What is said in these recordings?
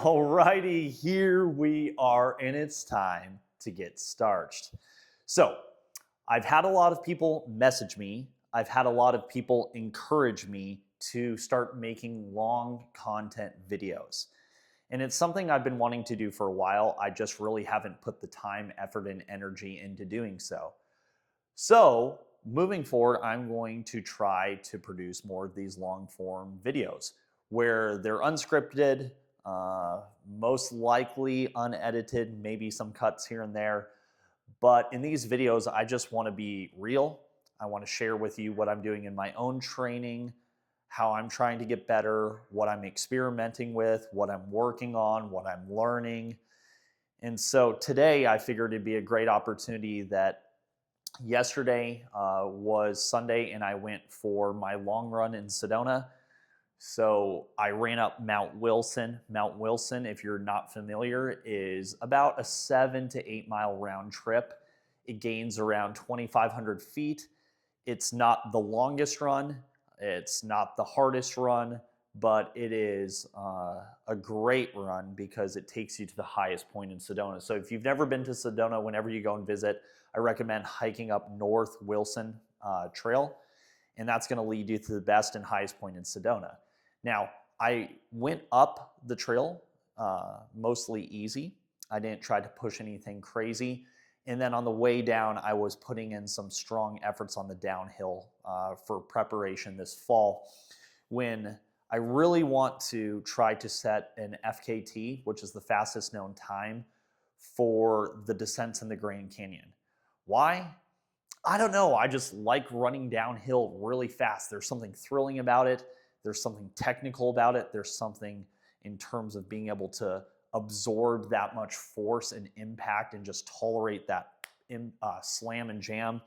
Alrighty, here we are, and it's time to get starched. So, I've had a lot of people message me. I've had a lot of people encourage me to start making long content videos. And it's something I've been wanting to do for a while. I just really haven't put the time, effort, and energy into doing so. So, moving forward, I'm going to try to produce more of these long form videos where they're unscripted, most likely unedited, maybe some cuts here and there. But in these videos, I just want to be real. I want to share with you what I'm doing in my own training, how I'm trying to get better, what I'm experimenting with, what I'm working on, what I'm learning. And so today I figured it'd be a great opportunity that yesterday was Sunday and I went for my long run in Sedona. So I ran up Mount Wilson. Mount Wilson, if you're not familiar, is about a 7 to 8 mile round trip. It gains around 2,500 feet. It's not the longest run. It's not the hardest run, but it is a great run because it takes you to the highest point in Sedona. So if you've never been to Sedona, whenever you go and visit, I recommend hiking up North Wilson Trail, and that's going to lead you to the best and highest point in Sedona. Now, I went up the trail mostly easy. I didn't try to push anything crazy. And then on the way down, I was putting in some strong efforts on the downhill for preparation this fall, when I really want to try to set an FKT, which is the fastest known time, for the descents in the Grand Canyon. Why? I don't know. I just like running downhill really fast. There's something thrilling about it. There's something technical about it. There's something in terms of being able to absorb that much force and impact and just tolerate that slam and jam.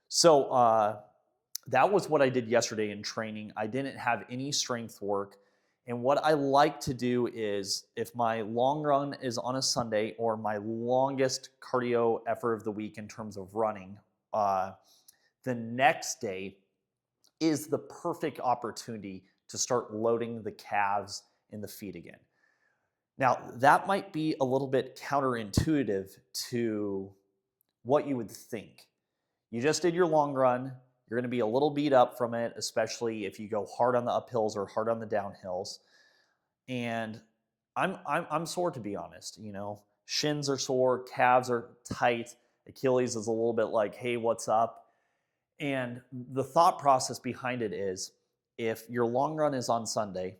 So that was what I did yesterday in training. I didn't have any strength work. And what I like to do is, if my long run is on a Sunday or my longest cardio effort of the week in terms of running, the next day is the perfect opportunity to start loading the calves and the feet again. Now, that might be a little bit counterintuitive to what you would think. You just did your long run. You're going to be a little beat up from it, especially if you go hard on the uphills or hard on the downhills. And I'm sore, to be honest. You know, shins are sore, calves are tight, Achilles is a little bit like, hey, what's up? And the thought process behind it is, if your long run is on Sunday,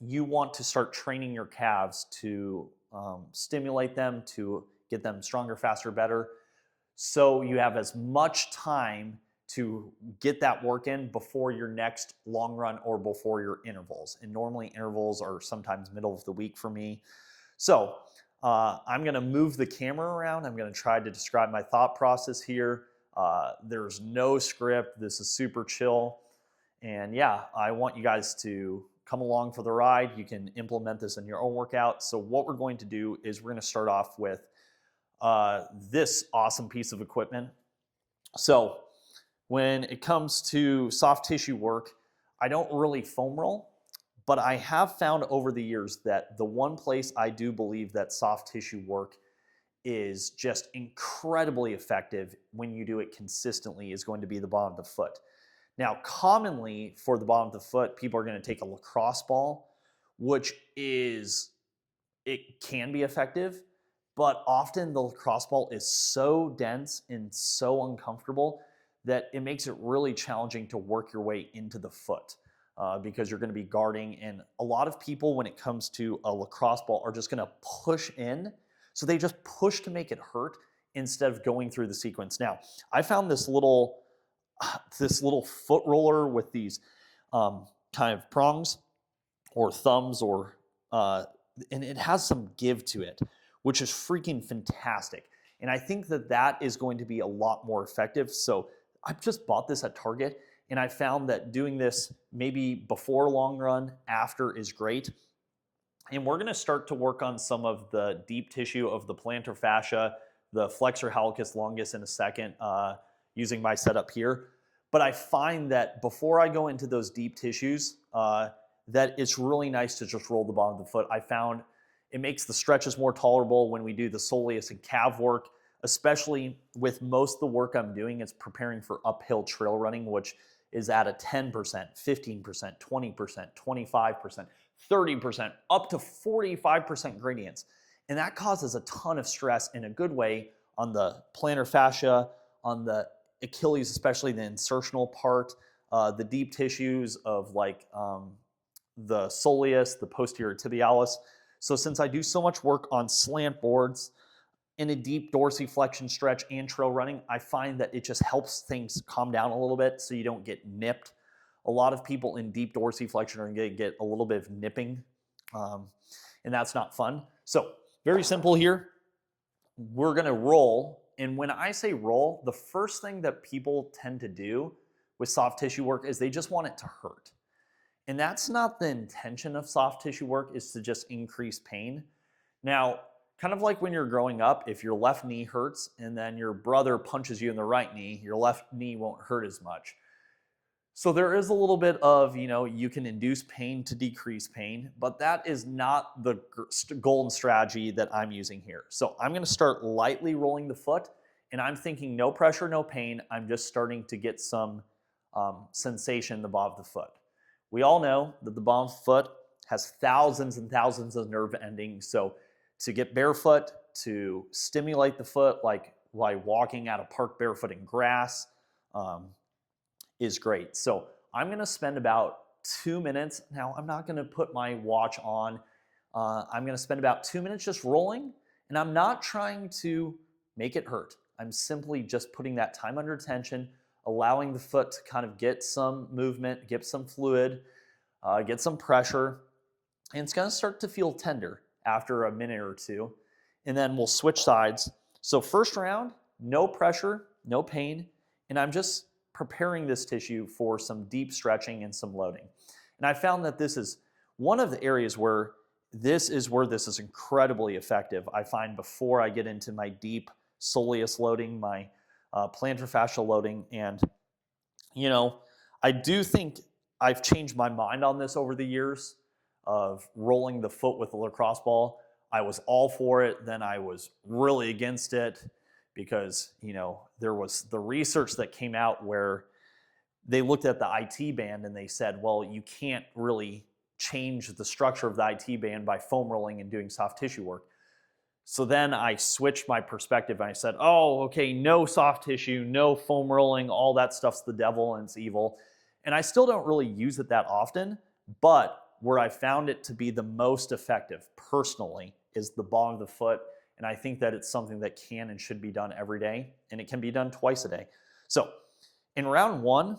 you want to start training your calves to stimulate them, to get them stronger, faster, better. So you have as much time to get that work in before your next long run or before your intervals. And normally intervals are sometimes middle of the week for me. So I'm going to move the camera around. I'm going to try to describe my thought process here. There's no script. This is super chill. And yeah, I want you guys to come along for the ride. You can implement this in your own workout. So what we're going to do is we're going to start off with this awesome piece of equipment. So when it comes to soft tissue work, I don't really foam roll, but I have found over the years that the one place I do believe that soft tissue work is just incredibly effective when you do it consistently is going to be the bottom of the foot. Now, commonly for the bottom of the foot, people are going to take a lacrosse ball, which it can be effective, but often the lacrosse ball is so dense and so uncomfortable that it makes it really challenging to work your way into the foot because you're going to be guarding. And a lot of people, when it comes to a lacrosse ball, are just going to push in. So they just push to make it hurt instead of going through the sequence. Now, I found this little foot roller with these kind of prongs or thumbs, and it has some give to it, which is freaking fantastic. And I think that is going to be a lot more effective. So I've just bought this at Target, and I found that doing this maybe before long run, after is great. And we're going to start to work on some of the deep tissue of the plantar fascia, the flexor hallucis longus in a second, using my setup here. But I find that before I go into those deep tissues, that it's really nice to just roll the bottom of the foot. I found it makes the stretches more tolerable when we do the soleus and calf work, especially with most of the work I'm doing is preparing for uphill trail running, which is at a 10%, 15%, 20%, 25%, 30%, up to 45% gradients. And that causes a ton of stress in a good way on the plantar fascia, on the Achilles, especially the insertional part, the deep tissues of like the soleus, the posterior tibialis. So since I do so much work on slant boards in a deep dorsiflexion stretch and trail running, I find that it just helps things calm down a little bit so you don't get nipped. A lot of people in deep dorsiflexion are going to get a little bit of nipping, and that's not fun. So very simple here. We're going to roll. And when I say roll, the first thing that people tend to do with soft tissue work is they just want it to hurt. And that's not the intention of soft tissue work, is to just increase pain. Now, kind of like when you're growing up, if your left knee hurts and then your brother punches you in the right knee, your left knee won't hurt as much. So there is a little bit of, you can induce pain to decrease pain, but that is not the golden strategy that I'm using here. So I'm going to start lightly rolling the foot, and I'm thinking no pressure, no pain. I'm just starting to get some sensation in the bottom of the foot. We all know that the bottom of the foot has thousands and thousands of nerve endings. So to get barefoot, to stimulate the foot, like while walking at a park barefoot in grass, is great. So I'm going to spend about 2 minutes. Now, I'm not going to put my watch on. I'm going to spend about 2 minutes just rolling, and I'm not trying to make it hurt. I'm simply just putting that time under tension, allowing the foot to kind of get some movement, get some fluid, get some pressure, and it's going to start to feel tender after a minute or two, and then we'll switch sides. So first round, no pressure, no pain, and I'm just preparing this tissue for some deep stretching and some loading. And I found that this is one of the areas where this is incredibly effective. I find before I get into my deep soleus loading, my plantar fascial loading, and I do think I've changed my mind on this over the years of rolling the foot with a lacrosse ball. I was all for it, then I was really against it, because there was the research that came out where they looked at the IT band and they said, well, you can't really change the structure of the IT band by foam rolling and doing soft tissue work. So then I switched my perspective and I said, oh, okay, no soft tissue, no foam rolling, all that stuff's the devil and it's evil. And I still don't really use it that often, but where I found it to be the most effective personally is the bottom of the foot. And I think that it's something that can and should be done every day, and it can be done twice a day. So in round one,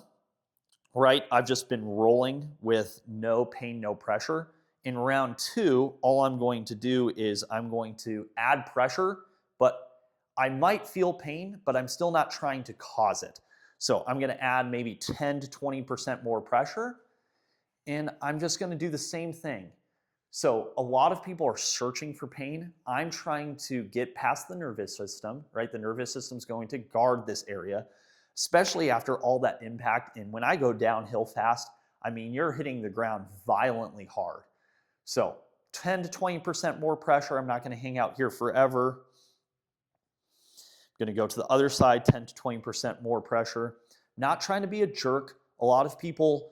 right, I've just been rolling with no pain, no pressure. In round two, all I'm going to do is I'm going to add pressure, but I might feel pain, but I'm still not trying to cause it. So I'm going to add maybe 10 to 20% more pressure, and I'm just going to do the same thing. So a lot of people are searching for pain. I'm trying to get past the nervous system, right? The nervous system's going to guard this area, especially after all that impact. And when I go downhill fast, I mean, you're hitting the ground violently hard. So 10 to 20% more pressure. I'm not going to hang out here forever. I'm going to go to the other side, 10 to 20% more pressure. Not trying to be a jerk. A lot of people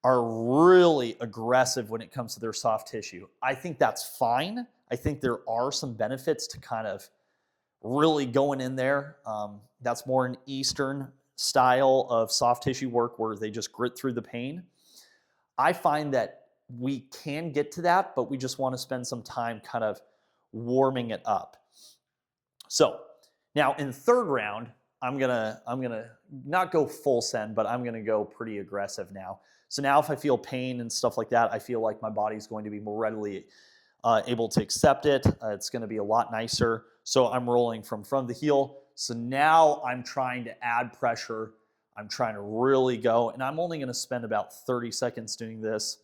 are really aggressive when it comes to their soft tissue. I think that's fine. I think there are some benefits to kind of really going in there. That's more an Eastern style of soft tissue work where they just grit through the pain. I find that we can get to that, but we just want to spend some time kind of warming it up. So now in third round, I'm gonna not go full send, but I'm gonna go pretty aggressive now. So now if I feel pain and stuff like that, I feel like my body's going to be more readily able to accept it. It's going to be a lot nicer. So I'm rolling from front of the heel. So now I'm trying to add pressure. I'm trying to really go, and I'm only going to spend about 30 seconds doing this.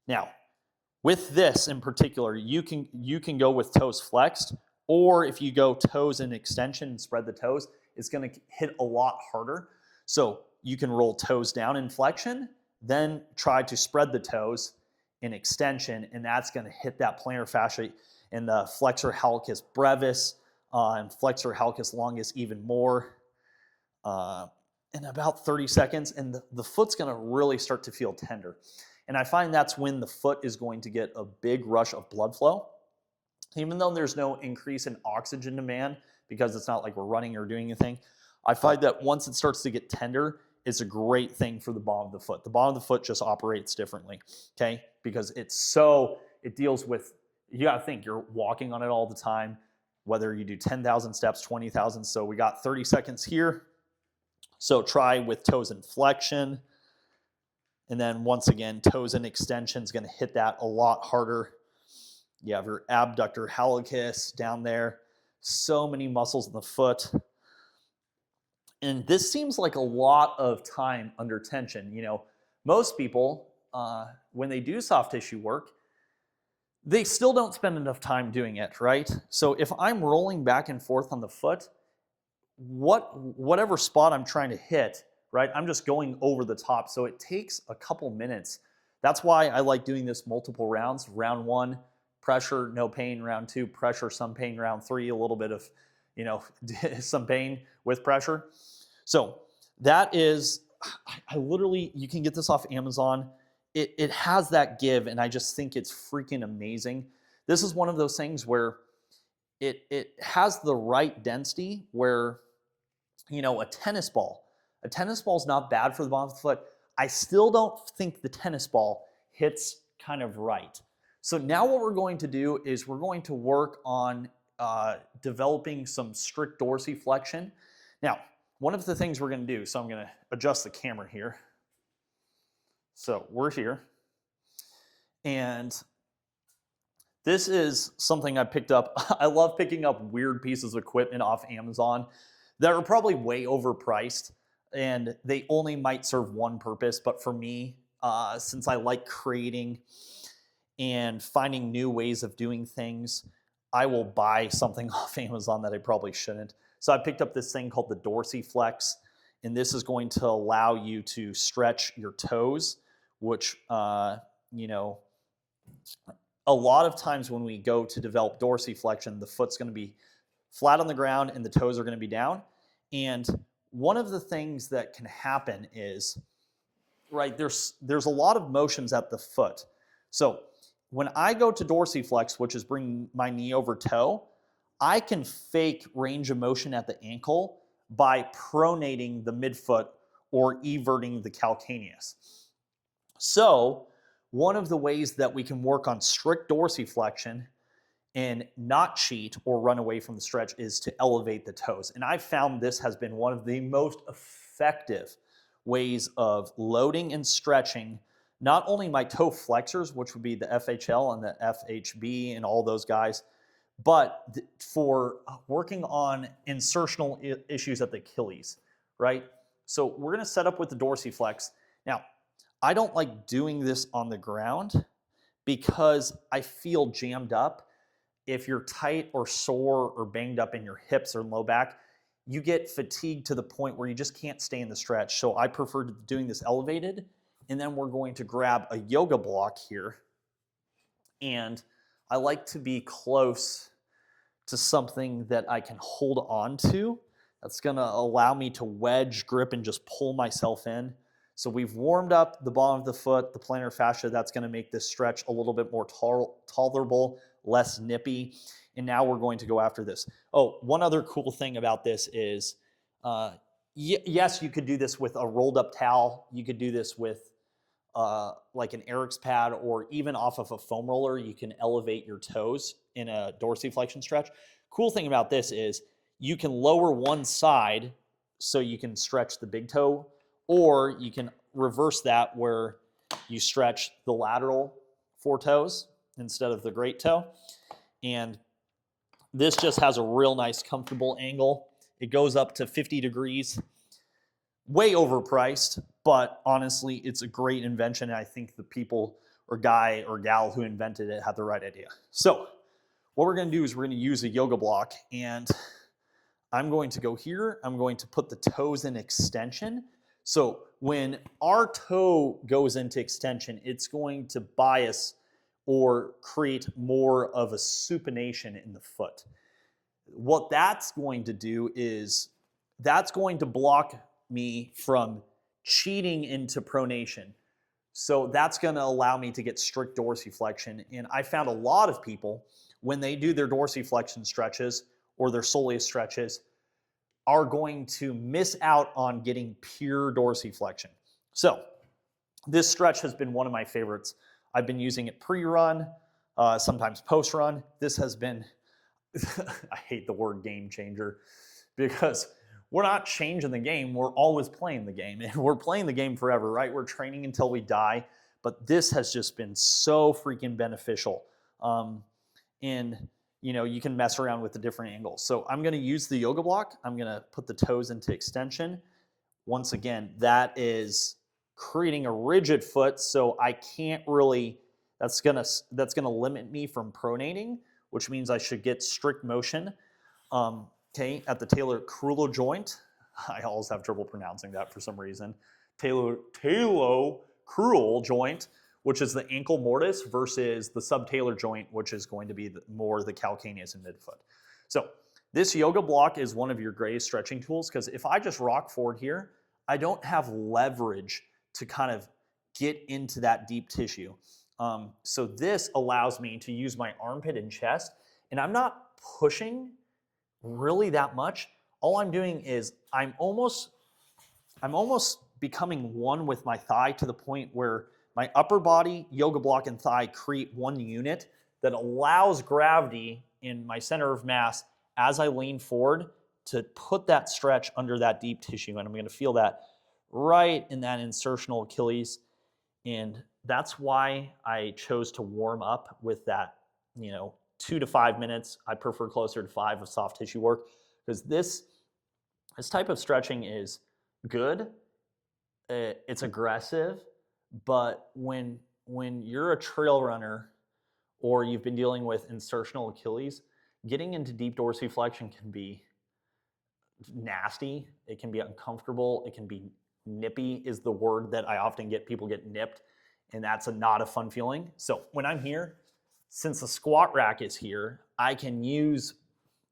Now, with this in particular, you can go with toes flexed, or if you go toes in extension and spread the toes, it's going to hit a lot harder. So you can roll toes down in flexion, then try to spread the toes in extension, and that's going to hit that plantar fascia and the flexor hallucis brevis and flexor hallucis longus even more in about 30 seconds, and the foot's going to really start to feel tender. And I find that's when the foot is going to get a big rush of blood flow. Even though there's no increase in oxygen demand, because it's not like we're running or doing anything, I find that once it starts to get tender, it's a great thing for the bottom of the foot. The bottom of the foot just operates differently, okay? Because it deals with, you gotta think, you're walking on it all the time, whether you do 10,000 steps, 20,000. So we got 30 seconds here. So try with toes in flexion. And then once again, toes in extension is gonna hit that a lot harder. You have your abductor hallucis down there. So many muscles in the foot. And this seems like a lot of time under tension. You know, most people, when they do soft tissue work, they still don't spend enough time doing it, right? So if I'm rolling back and forth on the foot, whatever spot I'm trying to hit, right, I'm just going over the top. So it takes a couple minutes. That's why I like doing this multiple rounds. Round 1, pressure, no pain. Round 2, pressure, some pain. Round 3, a little bit of, you know, some pain with pressure. So that is, I literally, you can get this off Amazon. It has that give, and I just think it's freaking amazing. This is one of those things where it has the right density where, you know, a tennis ball is not bad for the bottom of the foot. I still don't think the tennis ball hits kind of right. So now what we're going to do is we're going to work on developing some strict dorsiflexion. Now, one of the things we're going to do, so I'm going to adjust the camera here. So we're here. And this is something I picked up. I love picking up weird pieces of equipment off Amazon that are probably way overpriced, and they only might serve one purpose. But for me, since I like creating and finding new ways of doing things, I will buy something off Amazon that I probably shouldn't. So I picked up this thing called the dorsiflex, and this is going to allow you to stretch your toes, which, you know, a lot of times when we go to develop dorsiflexion, the foot's going to be flat on the ground and the toes are going to be down. And one of the things that can happen is, right, there's a lot of motions at the foot. So when I go to dorsiflex, which is bring my knee over toe, I can fake range of motion at the ankle by pronating the midfoot or everting the calcaneus. So one of the ways that we can work on strict dorsiflexion and not cheat or run away from the stretch is to elevate the toes. And I found this has been one of the most effective ways of loading and stretching not only my toe flexors, which would be the FHL and the FHB and all those guys, but for working on insertional issues at the Achilles, right? So we're going to set up with the dorsiflex. Now, I don't like doing this on the ground because I feel jammed up. If you're tight or sore or banged up in your hips or low back, you get fatigued to the point where you just can't stay in the stretch. So I prefer doing this elevated, and then we're going to grab a yoga block here. And I like to be close to something that I can hold on to. That's going to allow me to wedge, grip, and just pull myself in. So we've warmed up the bottom of the foot, the plantar fascia. That's going to make this stretch a little bit more tolerable, less nippy. And now we're going to go after this. Oh, one other cool thing about this is, yes, you could do this with a rolled up towel. You could do this with like an Eric's pad, or even off of a foam roller. You can elevate your toes in a dorsiflexion stretch. Cool thing about this is you can lower one side so you can stretch the big toe, or you can reverse that where you stretch the lateral four toes instead of the great toe. And this just has a real nice comfortable angle. It goes up to 50 degrees. Way overpriced, but honestly, it's a great invention. And I think the people or guy or gal who invented it had the right idea. So what we're going to do is we're going to use a yoga block, and I'm going to go here. I'm going to put the toes in extension. So when our toe goes into extension, it's going to bias or create more of a supination in the foot. What that's going to do is that's going to block me from cheating into pronation. So that's going to allow me to get strict dorsiflexion. And I found a lot of people, when they do their dorsiflexion stretches or their soleus stretches, are going to miss out on getting pure dorsiflexion. So this stretch has been one of my favorites. I've been using it pre-run, sometimes post-run. This has been, I hate the word game changer, because we're not changing the game. We're always playing the game, and we're playing the game forever, right? We're training until we die, but this has just been so freaking beneficial. And you can mess around with the different angles. So I'm going to use the yoga block. I'm going to put the toes into extension. Once again, that is creating a rigid foot, so I can't really, that's going to limit me from pronating, which means I should get strict motion. Okay, at the talocrural joint. I always have trouble pronouncing that for some reason. Talocrural joint, which is the ankle mortise, versus the subtalar joint, which is going to be more the calcaneus and midfoot. So this yoga block is one of your greatest stretching tools, because if I just rock forward here, I don't have leverage to kind of get into that deep tissue. So this allows me to use my armpit and chest, and I'm not pushing really that much. All I'm doing is I'm almost becoming one with my thigh, to the point where my upper body, yoga block, and thigh create one unit that allows gravity in my center of mass as I lean forward to put that stretch under that deep tissue. And I'm going to feel that right in that insertional Achilles. And that's why I chose to warm up with that, 2 to 5 minutes. I prefer closer to 5 of soft tissue work, because this type of stretching is good. It's aggressive, but when you're a trail runner or you've been dealing with insertional Achilles, getting into deep dorsiflexion can be nasty. It can be uncomfortable. It can be nippy, is the word that I often get. People get nipped, and that's not a fun feeling. So when I'm here, since the squat rack is here, I can use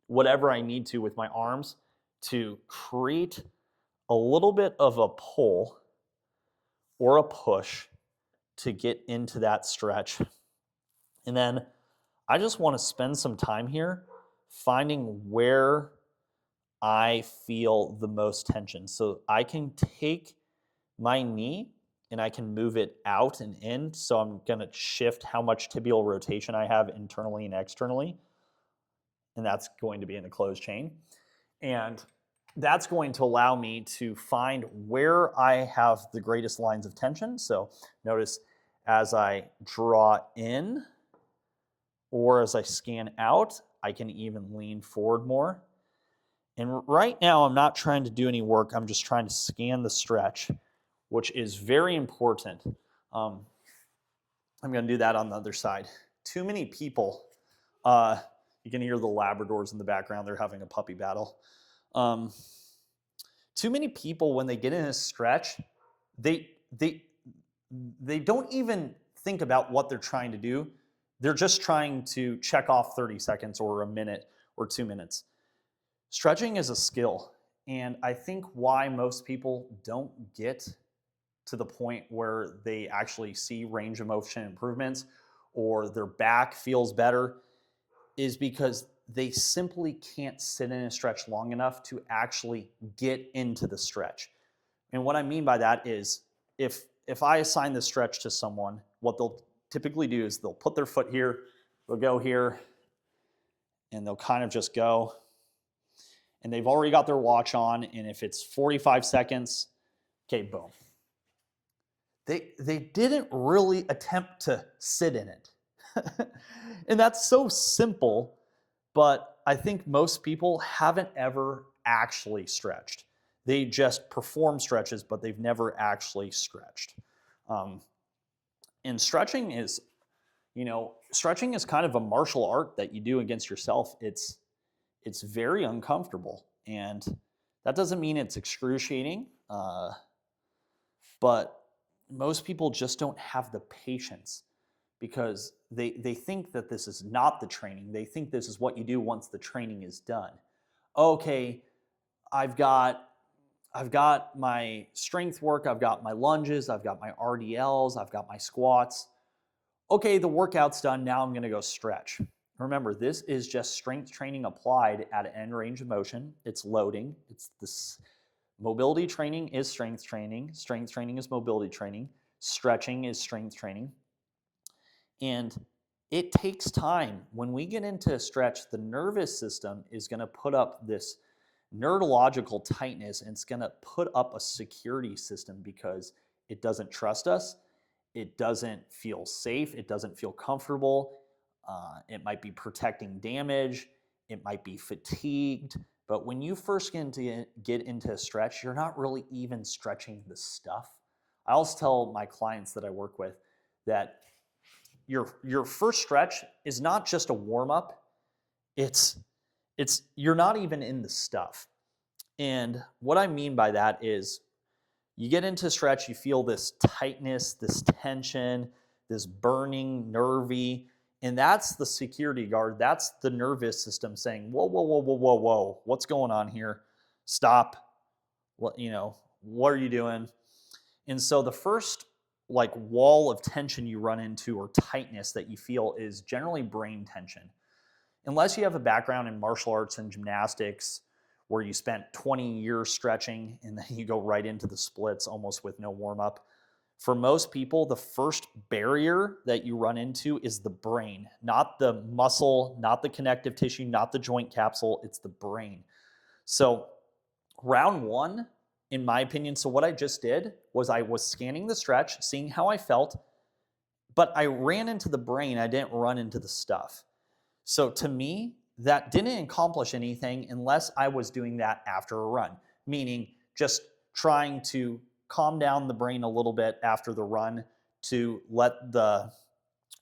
whatever I need to with my arms to create a little bit of a pull or a push to get into that stretch. And then I just want to spend some time here finding where I feel the most tension. So I can take my knee and I can move it out and in. So I'm going to shift how much tibial rotation I have internally and externally. And that's going to be in a closed chain. And that's going to allow me to find where I have the greatest lines of tension. So notice as I draw in or as I scan out, I can even lean forward more. And right now, I'm not trying to do any work. I'm just trying to scan the stretch, which is very important. I'm going to do that on the other side. Too many people, you can hear the Labradors in the background. They're having a puppy battle. Too many people, when they get in a stretch, they don't even think about what they're trying to do. They're just trying to check off 30 seconds or a minute or 2 minutes. Stretching is a skill, and I think why most people don't get to the point where they actually see range of motion improvements or their back feels better is because they simply can't sit in a stretch long enough to actually get into the stretch. And what I mean by that is if I assign this stretch to someone, what they'll typically do is they'll put their foot here, they'll go here, and they'll kind of just go. And they've already got their watch on, and if it's 45 seconds, okay, boom. They didn't really attempt to sit in it. And that's so simple, but I think most people haven't ever actually stretched. They just perform stretches, but they've never actually stretched. And stretching is kind of a martial art that you do against yourself. It's very uncomfortable, and that doesn't mean it's excruciating. But most people just don't have the patience because they think that this is not the training. They think this is what you do once the training is done. Okay, I've got my strength work, I've got my lunges, I've got my RDLs, I've got my squats. Okay, the workout's done. Now I'm going to go stretch. Remember, this is just strength training applied at an end range of motion. It's loading. It's this mobility training is strength training. Strength training is mobility training. Stretching is strength training. And it takes time. When we get into a stretch, the nervous system is going to put up this neurological tightness, and it's going to put up a security system because it doesn't trust us. It doesn't feel safe. It doesn't feel comfortable. It might be protecting damage. It might be fatigued. But when you first get into a stretch, you're not really even stretching the stuff. I always tell my clients that I work with that your first stretch is not just a warm-up. You're not even in the stuff. And what I mean by that is you get into stretch, you feel this tightness, this tension, this burning, nervy, and that's the security guard. That's the nervous system saying, whoa, whoa, whoa, whoa, whoa, whoa, what's going on here? Stop. What are you doing? And so the first wall of tension you run into or tightness that you feel is generally brain tension. Unless you have a background in martial arts and gymnastics where you spent 20 years stretching and then you go right into the splits almost with no warm-up. For most people, the first barrier that you run into is the brain, not the muscle, not the connective tissue, not the joint capsule, it's the brain. So round one, in my opinion, so what I just did was I was scanning the stretch, seeing how I felt, but I ran into the brain, I didn't run into the stuff. So to me, that didn't accomplish anything unless I was doing that after a run, meaning just trying to calm down the brain a little bit after the run to let the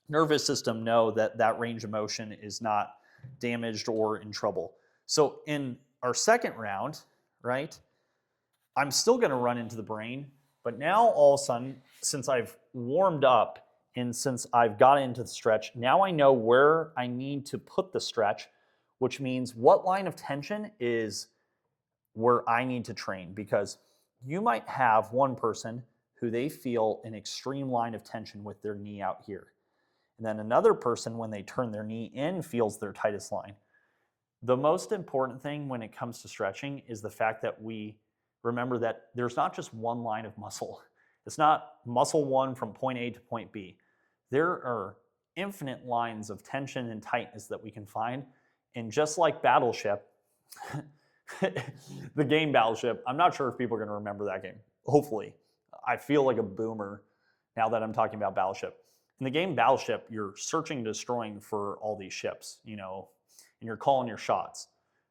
nervous system know that that range of motion is not damaged or in trouble. So in our second round, right, I'm still going to run into the brain, but now all of a sudden, since I've warmed up and since I've got into the stretch, now I know where I need to put the stretch, which means what line of tension is where I need to train, because you might have one person who they feel an extreme line of tension with their knee out here. And then another person, when they turn their knee in, feels their tightest line. The most important thing when it comes to stretching is the fact that we remember that there's not just one line of muscle. It's not muscle one from point A to point B. There are infinite lines of tension and tightness that we can find. And just like Battleship, the game Battleship, I'm not sure if people are going to remember that game. Hopefully. I feel like a boomer now that I'm talking about Battleship. In the game Battleship, you're searching and destroying for all these ships, and you're calling your shots.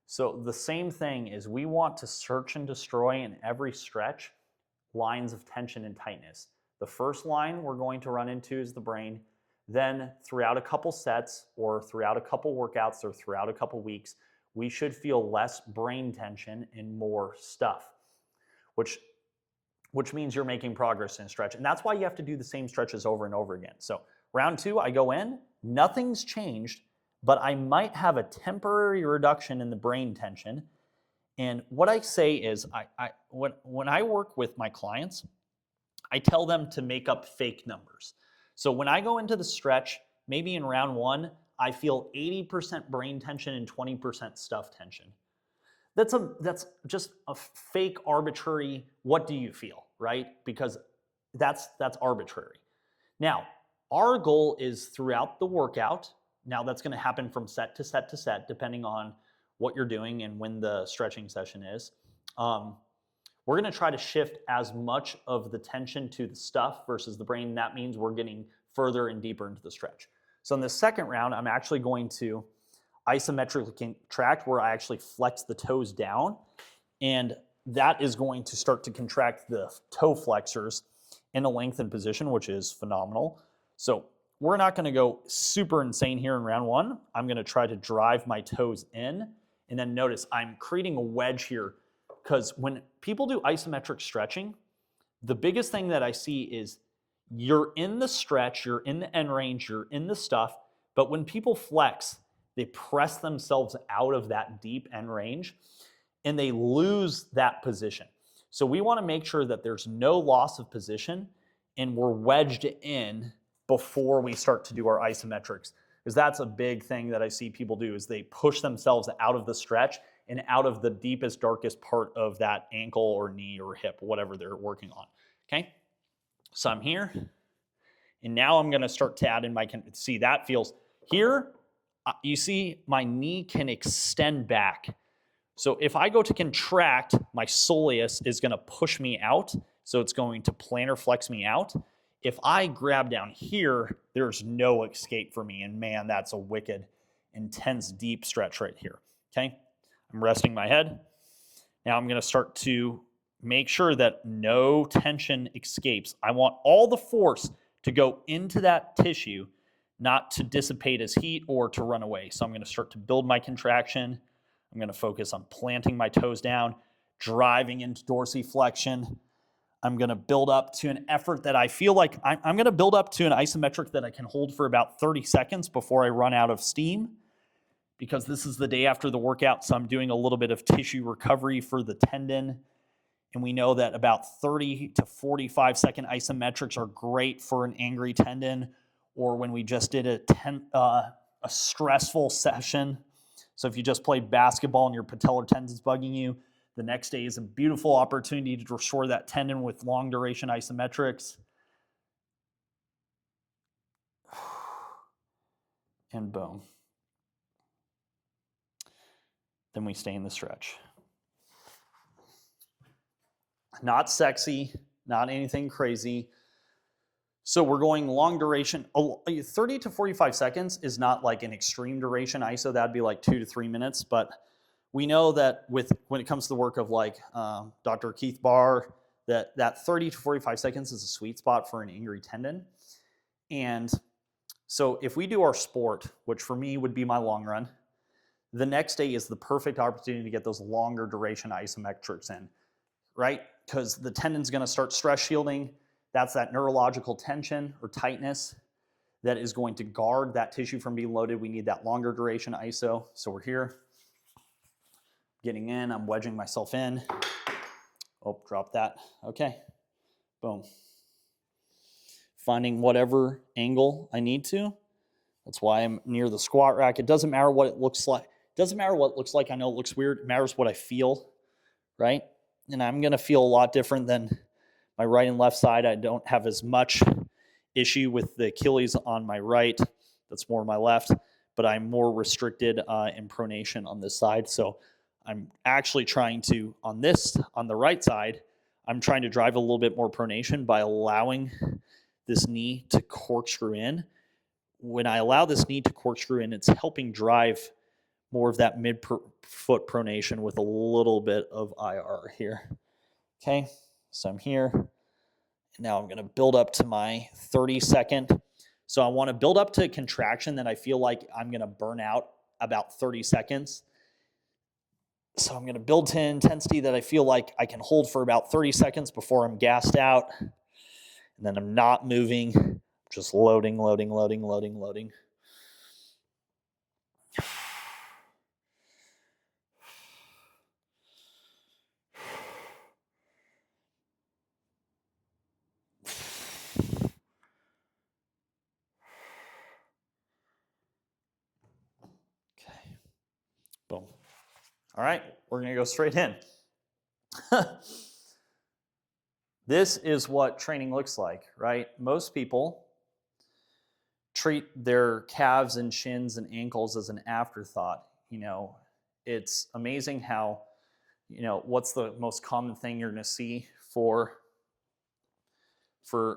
So the same thing is we want to search and destroy in every stretch lines of tension and tightness. The first line we're going to run into is the brain. Then throughout a couple sets or throughout a couple workouts or throughout a couple weeks, we should feel less brain tension and more stuff, which means you're making progress in stretch. And that's why you have to do the same stretches over and over again. So round two, I go in, nothing's changed, but I might have a temporary reduction in the brain tension. And what I say is, when I work with my clients, I tell them to make up fake numbers. So when I go into the stretch, maybe in round one, I feel 80% brain tension and 20% stuff tension. That's just a fake arbitrary, what do you feel, right? Because that's arbitrary. Now, our goal is throughout the workout. Now that's going to happen from set to set to set, depending on what you're doing and when the stretching session is. We're going to try to shift as much of the tension to the stuff versus the brain. That means we're getting further and deeper into the stretch. So in the second round, I'm actually going to isometrically contract where I actually flex the toes down. And that is going to start to contract the toe flexors in a lengthened position, which is phenomenal. So we're not going to go super insane here in round one. I'm going to try to drive my toes in. And then notice I'm creating a wedge here, because when people do isometric stretching, the biggest thing that I see is you're in the stretch, you're in the end range, you're in the stuff, but when people flex, they press themselves out of that deep end range and they lose that position. So we want to make sure that there's no loss of position and we're wedged in before we start to do our isometrics. Because that's a big thing that I see people do is they push themselves out of the stretch and out of the deepest, darkest part of that ankle or knee or hip, whatever they're working on. Okay, so I'm here, and now I'm going to start to add in my, see that feels, here, you see my knee can extend back. So if I go to contract, my soleus is going to push me out, so it's going to plantar flex me out. If I grab down here, there's no escape for me, and man, that's a wicked, intense, deep stretch right here, okay? I'm resting my head. Now I'm going to start to make sure that no tension escapes. I want all the force to go into that tissue, not to dissipate as heat or to run away. So I'm going to start to build my contraction. I'm going to focus on planting my toes down, driving into dorsiflexion. I'm going to build up to an effort that I feel like I'm going to build up to an isometric that I can hold for about 30 seconds before I run out of steam, because this is the day after the workout, so I'm doing a little bit of tissue recovery for the tendon. And we know that about 30 to 45 second isometrics are great for an angry tendon, or when we just did a stressful session. So if you just played basketball and your patellar tendon's bugging you, the next day is a beautiful opportunity to restore that tendon with long duration isometrics. And boom. Then we stay in the stretch. Not sexy, not anything crazy. So we're going long duration. 30 to 45 seconds is not like an extreme duration ISO. That'd be like 2 to 3 minutes. But we know that when it comes to the work of like Dr. Keith Barr, that 30 to 45 seconds is a sweet spot for an angry tendon. And so if we do our sport, which for me would be my long run, the next day is the perfect opportunity to get those longer duration isometrics in, right? Because the tendon's going to start stress shielding. That's that neurological tension or tightness that is going to guard that tissue from being loaded. We need that longer duration ISO. So we're here, getting in. I'm wedging myself in. Oh, drop that. Okay, boom. Finding whatever angle I need to. That's why I'm near the squat rack. It doesn't matter what it looks like. It doesn't matter what it looks like. I know it looks weird. It matters what I feel, right? And I'm going to feel a lot different than my right and left side. I don't have as much issue with the Achilles on my right. That's more my left, but I'm more restricted in pronation on this side. So I'm actually trying to, on the right side, I'm trying to drive a little bit more pronation by allowing this knee to corkscrew in. When I allow this knee to corkscrew in, it's helping drive more of that mid-foot pronation with a little bit of IR here. Okay, so I'm here. And now I'm going to build up to my 30-second. So I want to build up to a contraction that I feel like I'm going to burn out about 30 seconds. So I'm going to build to intensity that I feel like I can hold for about 30 seconds before I'm gassed out. And then I'm not moving, just loading, loading, loading, loading, loading. Okay, boom. All right, we're going to go straight in. This is what training looks like, right? Most people treat their calves and shins and ankles as an afterthought. You know, it's amazing how, you know, what's the most common thing you're going to see for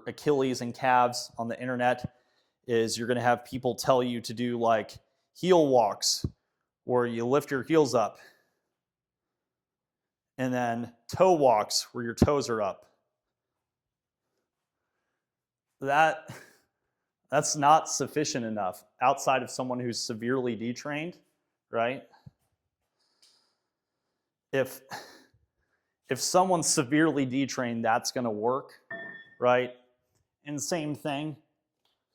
Achilles and calves on the internet is you're going to have people tell you to do like heel walks where you lift your heels up, and then toe walks where your toes are up. That's not sufficient enough outside of someone who's severely detrained, right? If if someone's severely detrained, that's going to work, right? And same thing,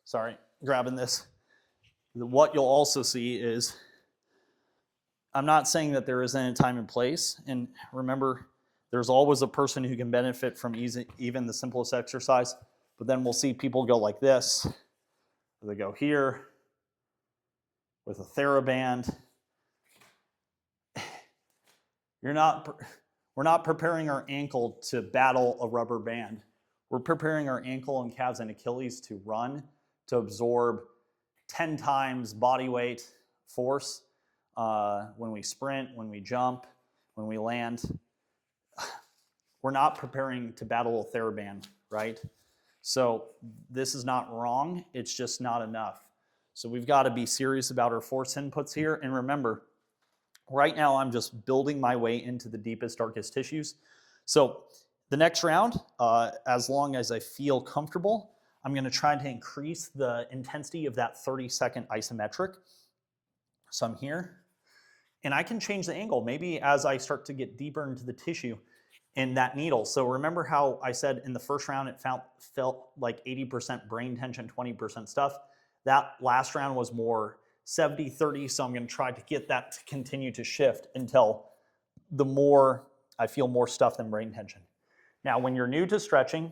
sorry, grabbing this. What you'll also see is, I'm not saying that there isn't a time and place. And remember, there's always a person who can benefit from even the simplest exercise. But then we'll see people go like this, or they go here with a TheraBand. We're not preparing our ankle to battle a rubber band. We're preparing our ankle and calves and Achilles to run, to absorb 10 times body weight force when we sprint, when we jump, when we land. We're not preparing to battle a TheraBand, right? So this is not wrong, it's just not enough. So we've got to be serious about our force inputs here. And remember, right now I'm just building my way into the deepest, darkest tissues. So the next round, as long as I feel comfortable, I'm going to try to increase the intensity of that 30-second isometric. So I'm here, and I can change the angle maybe as I start to get deeper into the tissue in that needle. So remember how I said in the first round it felt like 80% brain tension, 20% stuff? That last round was more 70-30, so I'm going to try to get that to continue to shift until the more I feel more stuff than brain tension. Now, when you're new to stretching,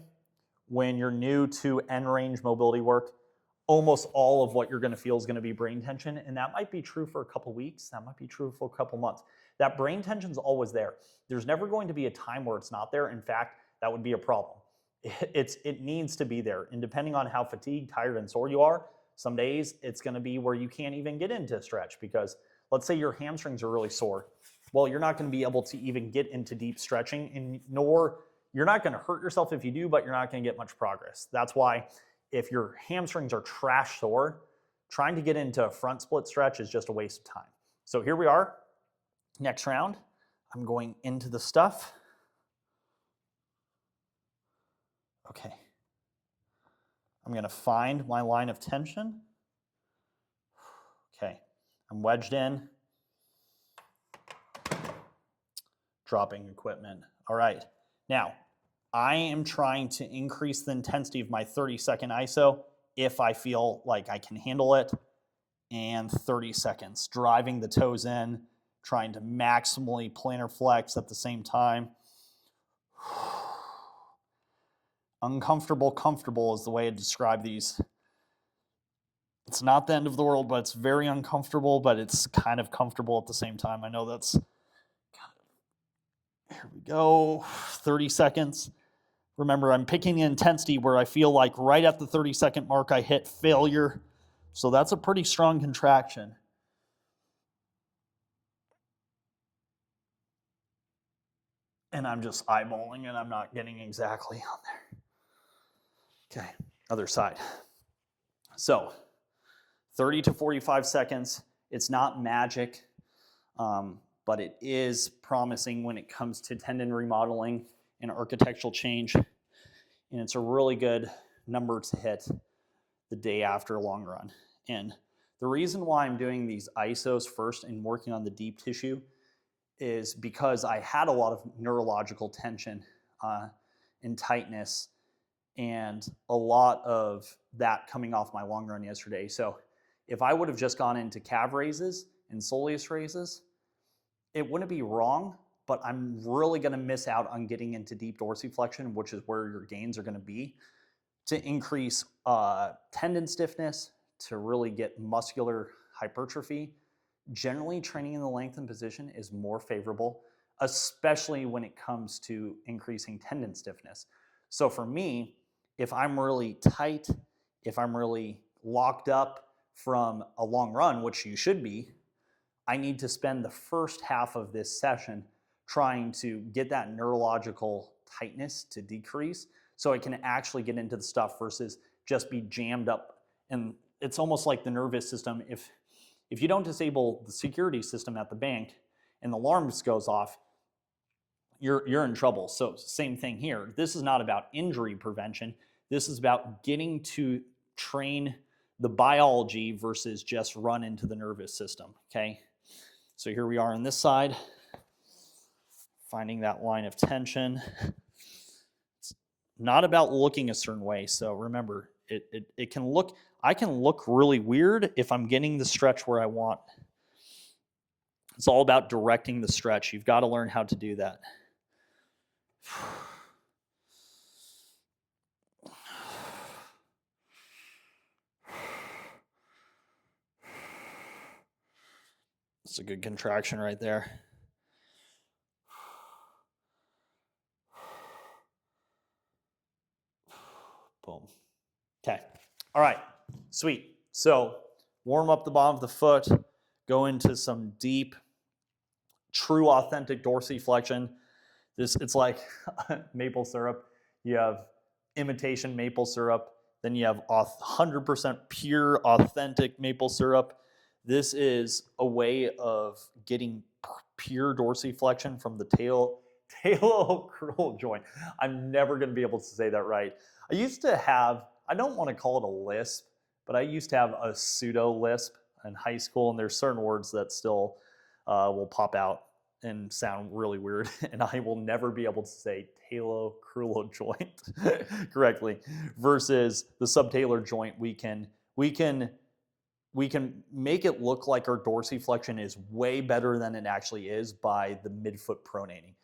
when you're new to end range mobility work, almost all of what you're going to feel is going to be brain tension, and that might be true for a couple weeks, that might be true for a couple months. That brain tension is always there. There's never going to be a time where it's not there. In fact, that would be a problem. It needs to be there, and depending on how fatigued, tired, and sore you are, some days it's going to be where you can't even get into stretch because let's say your hamstrings are really sore. Well, you're not going to be able to even get into deep stretching, and nor you're not going to hurt yourself if you do, but you're not going to get much progress. That's why if your hamstrings are trash sore, trying to get into a front split stretch is just a waste of time. So here we are. Next round, I'm going into the stuff. Okay. I'm going to find my line of tension. Okay. I'm wedged in. Dropping equipment. All right. Now, I am trying to increase the intensity of my 30-second ISO if I feel like I can handle it. And 30 seconds. Driving the toes in, trying to maximally plantar flex at the same time. Uncomfortable, comfortable is the way I describe these. It's not the end of the world, but it's very uncomfortable, but it's kind of comfortable at the same time. I know that's here we go, 30 seconds. Remember, I'm picking the intensity where I feel like right at the 30-second mark I hit failure. So that's a pretty strong contraction. And I'm just eyeballing and I'm not getting exactly on there. Okay, other side. So 30 to 45 seconds. It's not magic, but it is promising when it comes to tendon remodeling and architectural change. And it's a really good number to hit the day after a long run. And the reason why I'm doing these ISOs first and working on the deep tissue is because I had a lot of neurological tension and tightness and a lot of that coming off my long run yesterday. So if I would have just gone into calf raises and soleus raises, it wouldn't be wrong, but I'm really going to miss out on getting into deep dorsiflexion, which is where your gains are going to be, to increase tendon stiffness, to really get muscular hypertrophy. Generally, training in the lengthened position is more favorable, especially when it comes to increasing tendon stiffness. So for me, if I'm really tight, if I'm really locked up from a long run, which you should be, I need to spend the first half of this session trying to get that neurological tightness to decrease so I can actually get into the stuff versus just be jammed up. And it's almost like the nervous system. If you don't disable the security system at the bank and the alarm goes off, you're in trouble. So same thing here. This is not about injury prevention. This is about getting to train the biology versus just run into the nervous system, okay? So here we are on this side. finding that line of tension. It's not about looking a certain way. So remember, it can look, I can look really weird if I'm getting the stretch where I want. It's all about directing the stretch. You've got to learn how to do that. It's a good contraction right there. Boom. Okay. All right. Sweet. So warm up the bottom of the foot. Go into some deep, true, authentic dorsiflexion. It's like maple syrup. You have imitation maple syrup. Then you have 100% pure, authentic maple syrup. This is a way of getting pure dorsiflexion from the talocrural joint. I'm never going to be able to say that right. I used to have, I don't want to call it a lisp, but I used to have a pseudo lisp in high school, and there's certain words that still will pop out and sound really weird, and I will never be able to say talocrural joint correctly. Versus the subtalar joint, we can make it look like our dorsiflexion is way better than it actually is by the midfoot pronating.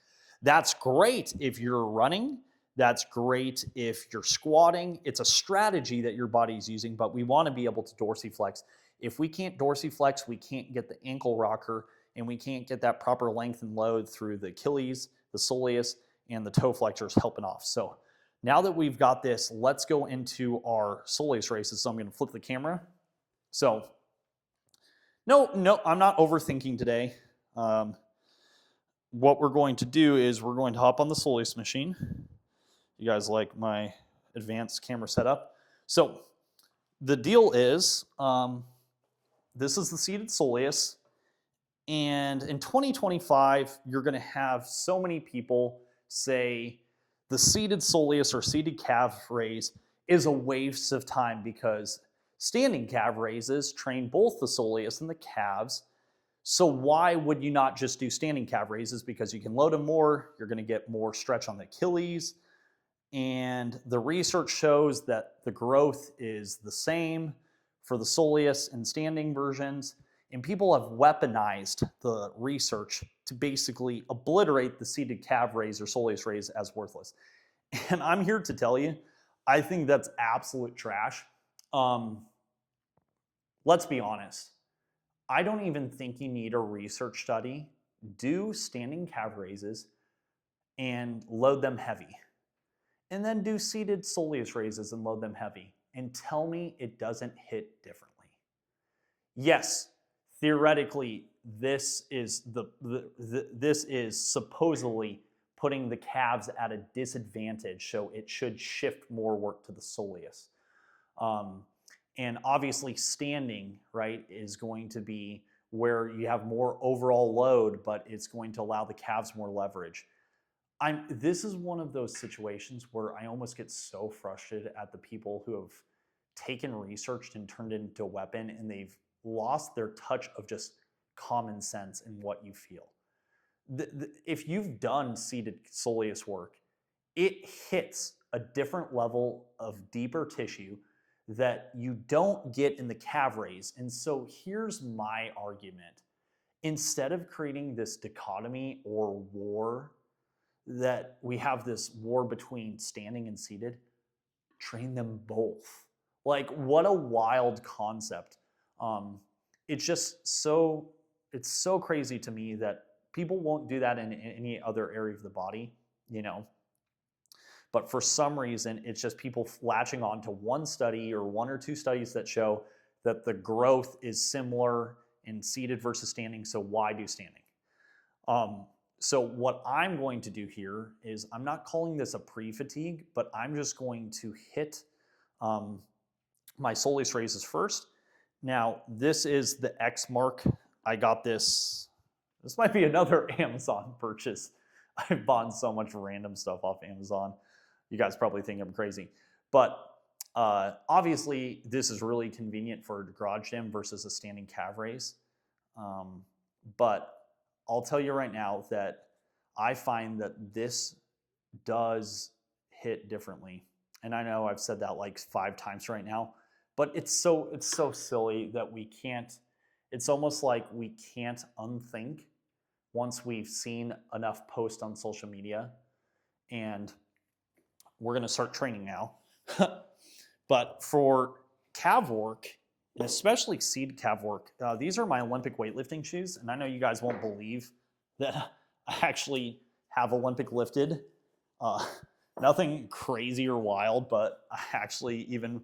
That's great if you're running. That's great if you're squatting. It's a strategy that your body's using, but we want to be able to dorsiflex. If we can't dorsiflex, we can't get the ankle rocker, and we can't get that proper length and load through the Achilles, the soleus, and the toe flexors helping off. So now that we've got this, let's go into our soleus races. So I'm going to flip the camera. So no, I'm not overthinking today. What we're going to do is we're going to hop on the Soleus machine. You guys like my advanced camera setup? So the deal is, this is the seated soleus. And in 2025, you're going to have so many people say the seated soleus or seated calf raise is a waste of time because standing calf raises train both the soleus and the calves. So why would you not just do standing calf raises? Because you can load them more, you're going to get more stretch on the Achilles. And the research shows that the growth is the same for the soleus and standing versions. And people have weaponized the research to basically obliterate the seated calf raise or soleus raise as worthless. And I'm here to tell you, I think that's absolute trash. Let's be honest. I don't even think you need a research study. Do standing calf raises and load them heavy. And then do seated soleus raises and load them heavy. And tell me it doesn't hit differently. Yes, theoretically, this is supposedly putting the calves at a disadvantage, so it should shift more work to the soleus. And obviously standing, right, is going to be where you have more overall load, but it's going to allow the calves more leverage. This is one of those situations where I almost get so frustrated at the people who have taken research and turned it into a weapon, and they've lost their touch of just common sense in what you feel. If you've done seated soleus work, it hits a different level of deeper tissue that you don't get in the calf raise. And so here's my argument. Instead of creating this dichotomy or war, that we have this war between standing and seated, train them both. Like, what a wild concept. It's just so crazy to me that people won't do that in any other area of the body, you know. But for some reason, it's just people latching on to one study or one or two studies that show that the growth is similar in seated versus standing, so why do standing? So what I'm going to do here is I'm not calling this a pre-fatigue, but I'm just going to hit my soleus raises first. Now, this is the X mark. I got this. This might be another Amazon purchase. I've bought so much random stuff off Amazon. You guys probably think I'm crazy. But obviously, this is really convenient for a garage gym versus a standing calf raise. But I'll tell you right now that I find that this does hit differently. And I know I've said that like 5 times right now, but it's so silly that we can't, it's almost like we can't unthink once we've seen enough posts on social media. And we're going to start training now. But for calf work, and especially seed calf work, these are my Olympic weightlifting shoes. And I know you guys won't believe that I actually have Olympic lifted. Nothing crazy or wild, but I actually even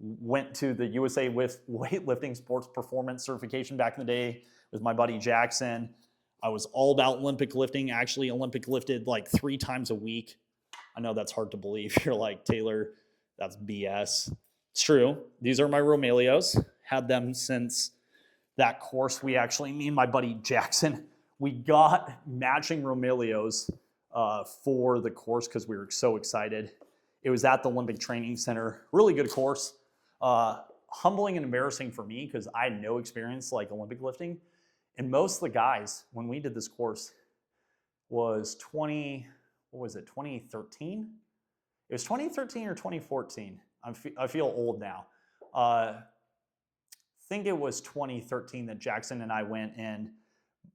went to the USA with weightlifting sports performance certification back in the day with my buddy Jackson. I was all about Olympic lifting, actually Olympic lifted like 3 times a week. I know that's hard to believe. You're like, Taylor, that's BS. It's true. These are my Romelios. Had them since that course. We actually, me and my buddy Jackson, we got matching Romelios for the course because we were so excited. It was at the Olympic Training Center. Really good course. Humbling and embarrassing for me because I had no experience like Olympic lifting. And most of the guys, when we did this course, was 2013? It was 2013 or 2014. I feel old now. I think it was 2013 that Jackson and I went, and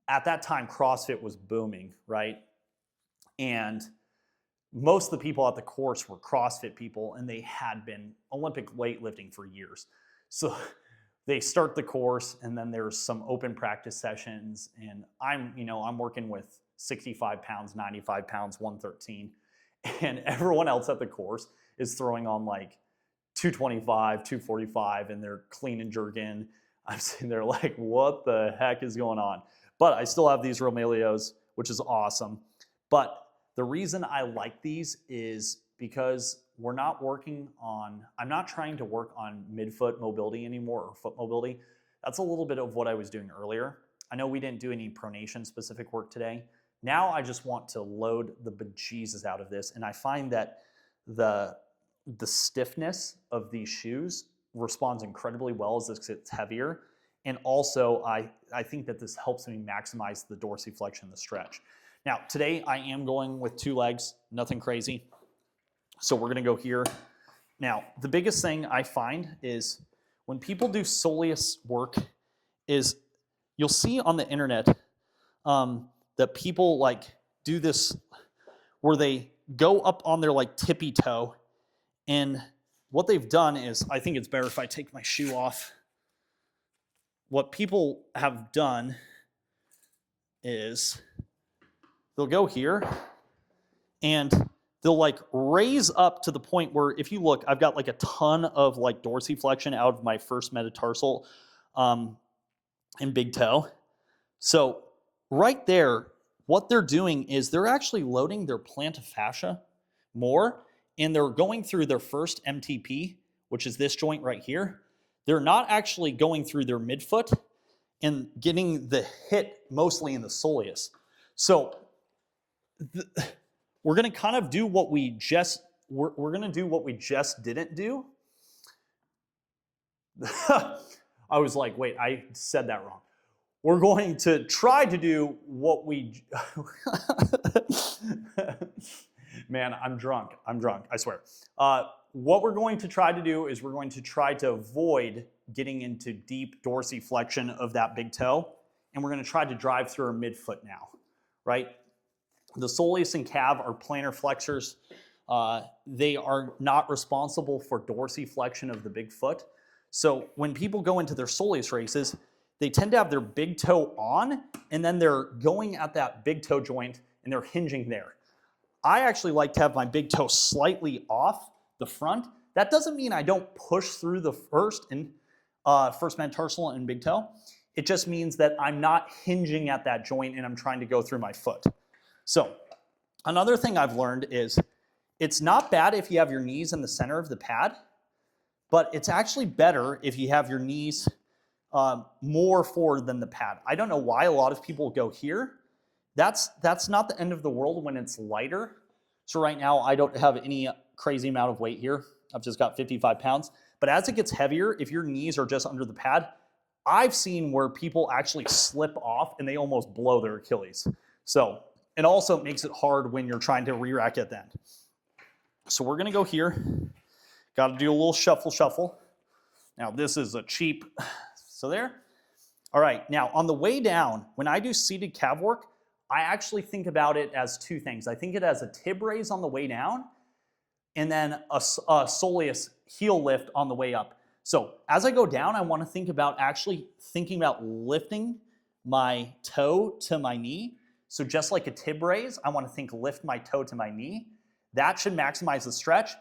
at that time, CrossFit was booming, right? And most of the people at the course were CrossFit people, and they had been Olympic weightlifting for years. So they start the course, and then there's some open practice sessions, and I'm working with 65 pounds, 95 pounds, 113, and everyone else at the course is throwing on like 225, 245, and they're clean and jerking. I'm sitting there like, what the heck is going on? But I still have these Romelios, which is awesome. But the reason I like these is because I'm not trying to work on midfoot mobility anymore or foot mobility. That's a little bit of what I was doing earlier. I know we didn't do any pronation specific work today. Now I just want to load the bejesus out of this. And I find that the stiffness of these shoes responds incredibly well as this gets heavier. And also I think that this helps me maximize the dorsiflexion, the stretch. Now today I am going with 2 legs, nothing crazy. So we're gonna go here. Now the biggest thing I find is when people do Soleus work is you'll see on the internet that people like do this where they go up on their like tippy toe, and what they've done is, I think it's better if I take my shoe off. What people have done is they'll go here and they'll like raise up to the point where, if you look, I've got like a ton of like dorsiflexion out of my first metatarsal and big toe. So right there, what they're doing is they're actually loading their plantar fascia more, and they're going through their first MTP, which is this joint right here. They're not actually going through their midfoot and getting the hit mostly in the soleus. So we're going to kind of do what we just didn't do. I was like, wait, I said that wrong. We're going to try to do what we man, I'm drunk, I swear. What we're going to try to do is we're going to try to avoid getting into deep dorsiflexion of that big toe, and we're going to try to drive through our midfoot now, right? The soleus and calf are plantar flexors. They are not responsible for dorsiflexion of the big foot. So when people go into their soleus races, they tend to have their big toe on, and then they're going at that big toe joint, and they're hinging there. I actually like to have my big toe slightly off the front. That doesn't mean I don't push through the first metatarsal and big toe. It just means that I'm not hinging at that joint and I'm trying to go through my foot. So another thing I've learned is it's not bad if you have your knees in the center of the pad, but it's actually better if you have your knees more forward than the pad. I don't know why a lot of people go here. That's not the end of the world when it's lighter. So right now I don't have any crazy amount of weight here. I've just got 55 pounds. But as it gets heavier, if your knees are just under the pad, I've seen where people actually slip off and they almost blow their Achilles. So It also makes it hard when you're trying to re-rack at the end. So we're gonna go here. Got to do a little shuffle, shuffle. Now this is a cheap, so there. All right, now on the way down, when I do seated calf work, I actually think about it as two things. I think it as a tib raise on the way down, and then a soleus heel lift on the way up. So as I go down, I want to think about actually thinking about lifting my toe to my knee. So just like a tib raise, I want to think lift my toe to my knee. That should maximize the stretch.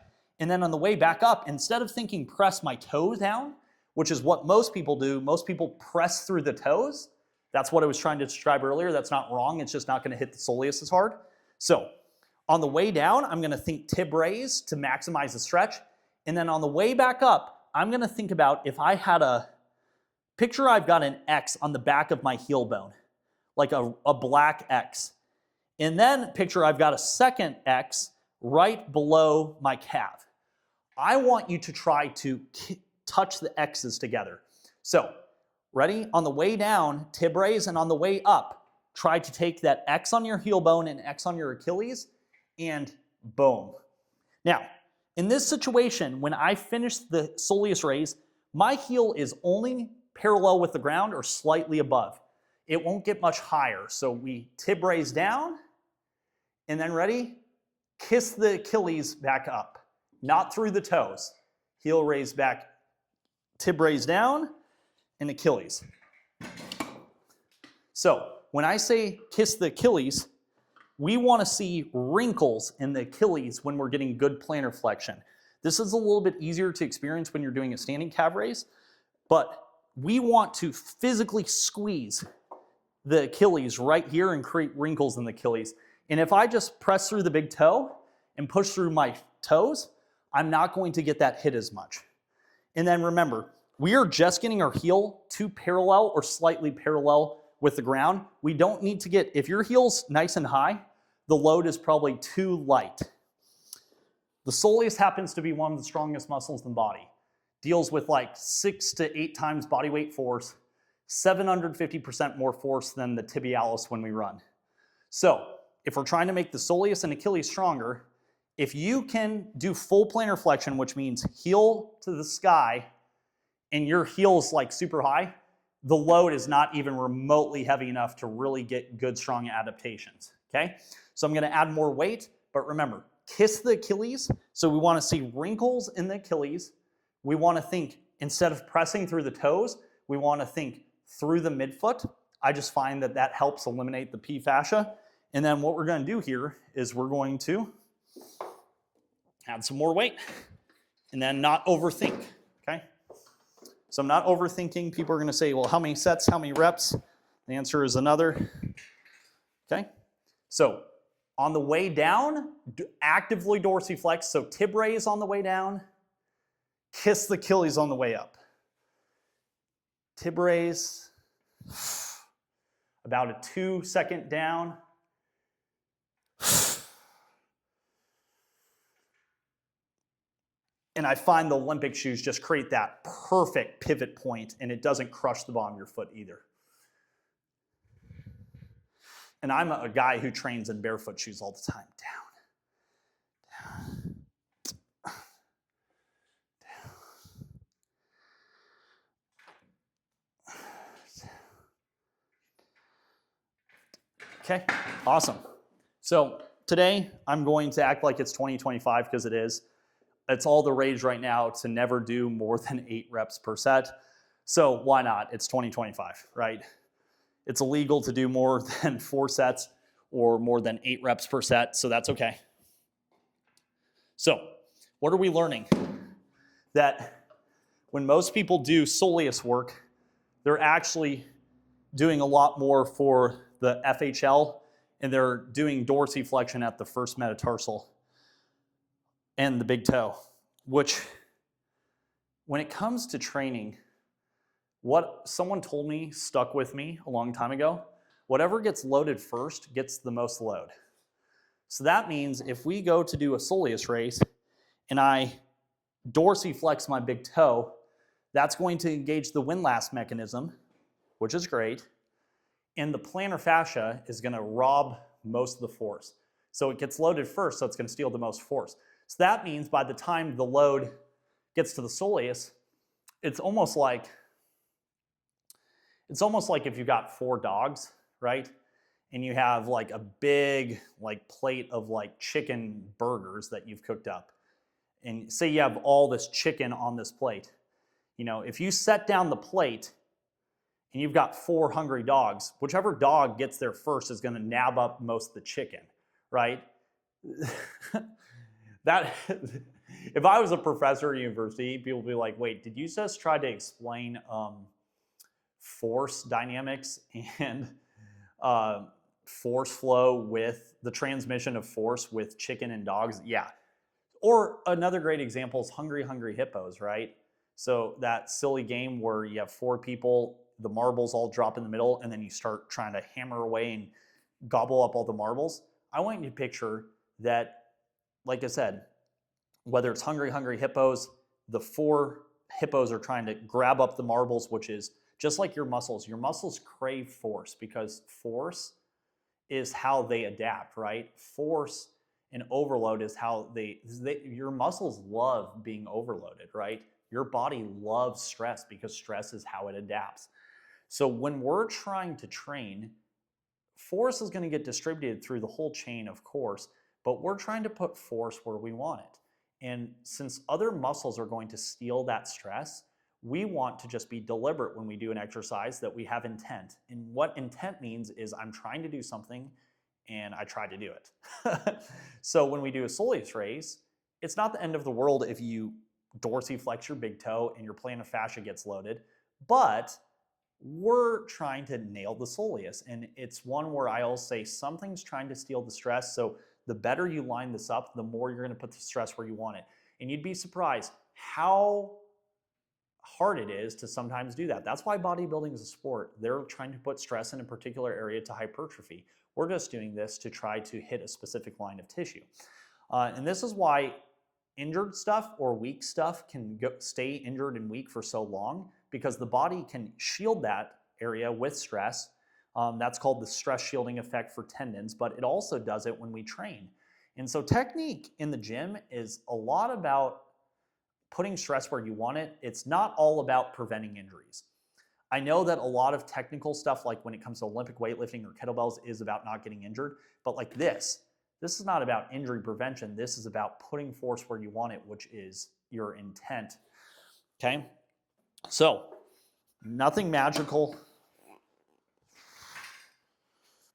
And then on the way back up, instead of thinking press my toes down, which is what most people do, most people press through the toes. That's what I was trying to describe earlier. That's not wrong. It's just not going to hit the soleus as hard. So on the way down, I'm going to think tib raise to maximize the stretch. And then on the way back up, I'm going to think about if I had a picture, I've got an X on the back of my heel bone, like a black X. And then picture I've got a second X right below my calf. I want you to try to touch the X's together. So, ready? On the way down, tib raise, and on the way up, try to take that X on your heel bone and X on your Achilles, and boom. Now, in this situation, when I finish the soleus raise, my heel is only parallel with the ground or slightly above. It won't get much higher. So we tib raise down, and then ready? Kiss the Achilles back up, not through the toes. Heel raise back, tib raise down, and Achilles. So when I say kiss the Achilles, we want to see wrinkles in the Achilles when we're getting good plantar flexion. This is a little bit easier to experience when you're doing a standing calf raise, but we want to physically squeeze the Achilles right here and create wrinkles in the Achilles. And if I just press through the big toe and push through my toes, I'm not going to get that hit as much. And then remember, we are just getting our heel too parallel or slightly parallel with the ground. We don't need to get, if your heel's nice and high, the load is probably too light. The soleus happens to be one of the strongest muscles in the body. Deals with like 6 to 8 times body weight force, 750% more force than the tibialis when we run. So if we're trying to make the soleus and Achilles stronger, if you can do full plantar flexion, which means heel to the sky, and your heel's like super high, the load is not even remotely heavy enough to really get good, strong adaptations, okay? So I'm gonna add more weight, but remember, kiss the Achilles. So we wanna see wrinkles in the Achilles. We wanna think, instead of pressing through the toes, we wanna think through the midfoot. I just find that that helps eliminate the P fascia. And then what we're gonna do here is we're going to add some more weight and then not overthink, okay? So I'm not overthinking. People are gonna say, well, how many sets, how many reps? The answer is another, okay? So on the way down, actively dorsiflex, so tib raise on the way down, kiss the Achilles on the way up. Tib raise, about a 2-second down. And I find the Olympic shoes just create that perfect pivot point, and it doesn't crush the bottom of your foot either. And I'm a guy who trains in barefoot shoes all the time. Down, down, down. Okay, awesome. So today I'm going to act like it's 2025 because it is. It's all the rage right now to never do more than 8 reps per set. So why not? It's 2025, right? It's illegal to do more than 4 sets or more than 8 reps per set, so that's okay. So what are we learning? That when most people do soleus work, they're actually doing a lot more for the FHL, and they're doing dorsiflexion at the first metatarsal and the big toe, which when it comes to training, what someone told me stuck with me a long time ago. Whatever gets loaded first gets the most load. So that means if we go to do a soleus raise and I dorsiflex my big toe, that's going to engage the windlass mechanism, which is great, and the plantar fascia is going to rob most of the force. So it gets loaded first, so it's going to steal the most force. So that means by the time the load gets to the soleus, it's almost like if you got 4 dogs, right? And you have like a big like plate of like chicken burgers that you've cooked up. And say you have all this chicken on this plate. You know, if you set down the plate and you've got 4 hungry dogs, whichever dog gets there first is going to nab up most of the chicken, right? That if I was a professor at university, people would be like, wait, did you just try to explain force dynamics and force flow with the transmission of force with chicken and dogs? Yeah. Or another great example is Hungry Hungry Hippos, right? So that silly game where you have 4 people, the marbles all drop in the middle, and then you start trying to hammer away and gobble up all the marbles. I want you to picture that, like I said, whether it's Hungry Hungry Hippos, the 4 hippos are trying to grab up the marbles, which is just like your muscles. Your muscles crave force because force is how they adapt, right? Force and overload is how your muscles love being overloaded, right? Your body loves stress because stress is how it adapts. So when we're trying to train, force is going to get distributed through the whole chain, of course, but we're trying to put force where we want it. And since other muscles are going to steal that stress, we want to just be deliberate when we do an exercise, that we have intent. And what intent means is I'm trying to do something and I try to do it. So when we do a soleus raise, it's not the end of the world if you dorsiflex your big toe and your plantar fascia gets loaded, but we're trying to nail the soleus. And it's one where I'll say something's trying to steal the stress. So the better you line this up, the more you're going to put the stress where you want it. And you'd be surprised how hard it is to sometimes do that. That's why bodybuilding is a sport. They're trying to put stress in a particular area to hypertrophy. We're just doing this to try to hit a specific line of tissue. And this is why injured stuff or weak stuff can stay injured and weak for so long, because the body can shield that area with stress. That's called the stress shielding effect for tendons, but it also does it when we train. And so technique in the gym is a lot about putting stress where you want it. It's not all about preventing injuries. I know that a lot of technical stuff, like when it comes to Olympic weightlifting or kettlebells, is about not getting injured, but like this is not about injury prevention. This is about putting force where you want it, which is your intent. Okay? So, nothing magical.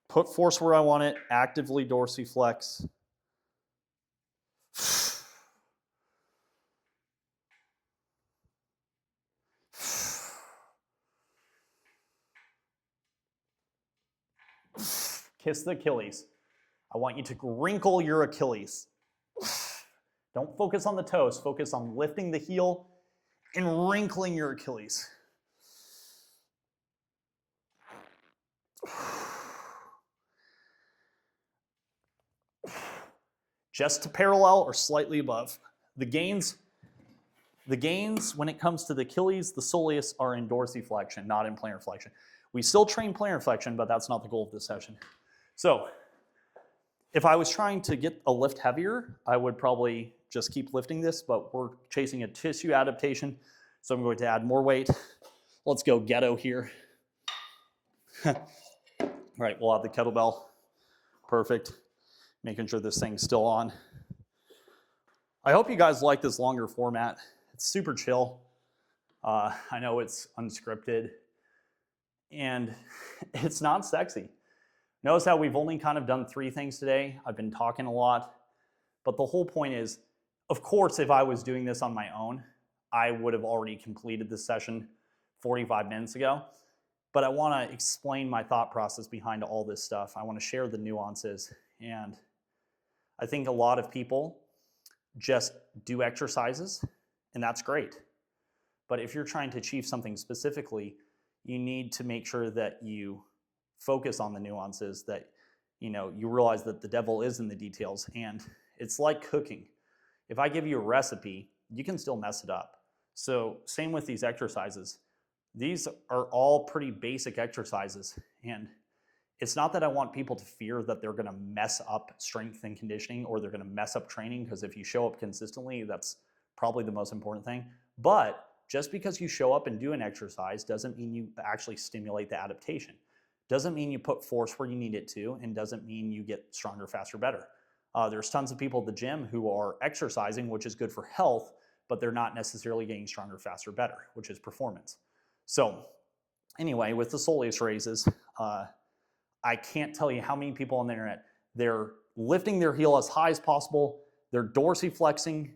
Put force where I want it, actively dorsiflex. Kiss the Achilles. I want you to wrinkle your Achilles. Don't focus on the toes. Focus on lifting the heel and wrinkling your Achilles. Just to parallel or slightly above. The gains when it comes to the Achilles, the soleus, are in dorsiflexion, not in plantar flexion. We still train plantar flexion, but that's not the goal of this session. So, if I was trying to get a lift heavier, I would probably just keep lifting this, but we're chasing a tissue adaptation, so I'm going to add more weight. Let's go ghetto here. All right, we'll add the kettlebell. Perfect. Making sure this thing's still on. I hope you guys like this longer format. It's super chill. I know it's unscripted, and it's not sexy. Notice how we've only kind of done 3 things today. I've been talking a lot, but the whole point is, of course, if I was doing this on my own, I would have already completed this session 45 minutes ago. But I want to explain my thought process behind all this stuff. I want to share the nuances, and I think a lot of people just do exercises, and that's great. But if you're trying to achieve something specifically, you need to make sure that you focus on the nuances, that you realize that the devil is in the details. And it's like cooking. If I give you a recipe, you can still mess it up. So same with these exercises. These are all pretty basic exercises, and It's not that I want people to fear that they're going to mess up strength and conditioning or they're going to mess up training, because if you show up consistently, that's probably the most important thing. But just because you show up and do an exercise doesn't mean you actually stimulate the adaptation. Doesn't mean you put force where you need it to, and doesn't mean you get stronger, faster, better. There's tons of people at the gym who are exercising, which is good for health, but they're not necessarily getting stronger, faster, better, which is performance. So anyway, with the Soleus raises, I can't tell you how many people on the internet, they're lifting their heel as high as possible, they're dorsiflexing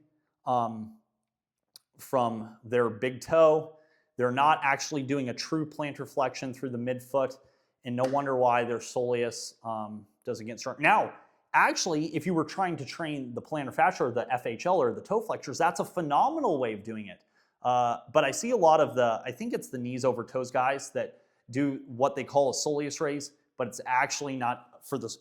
from their big toe, they're not actually doing a true plantar flexion through the midfoot, and no wonder why their Soleus doesn't get strong. Now, actually, if you were trying to train the plantar fascia or the FHL or the toe flexors, that's a phenomenal way of doing it. But I see a lot of I think it's the knees over toes guys that do what they call a Soleus raise, but it's actually not for this.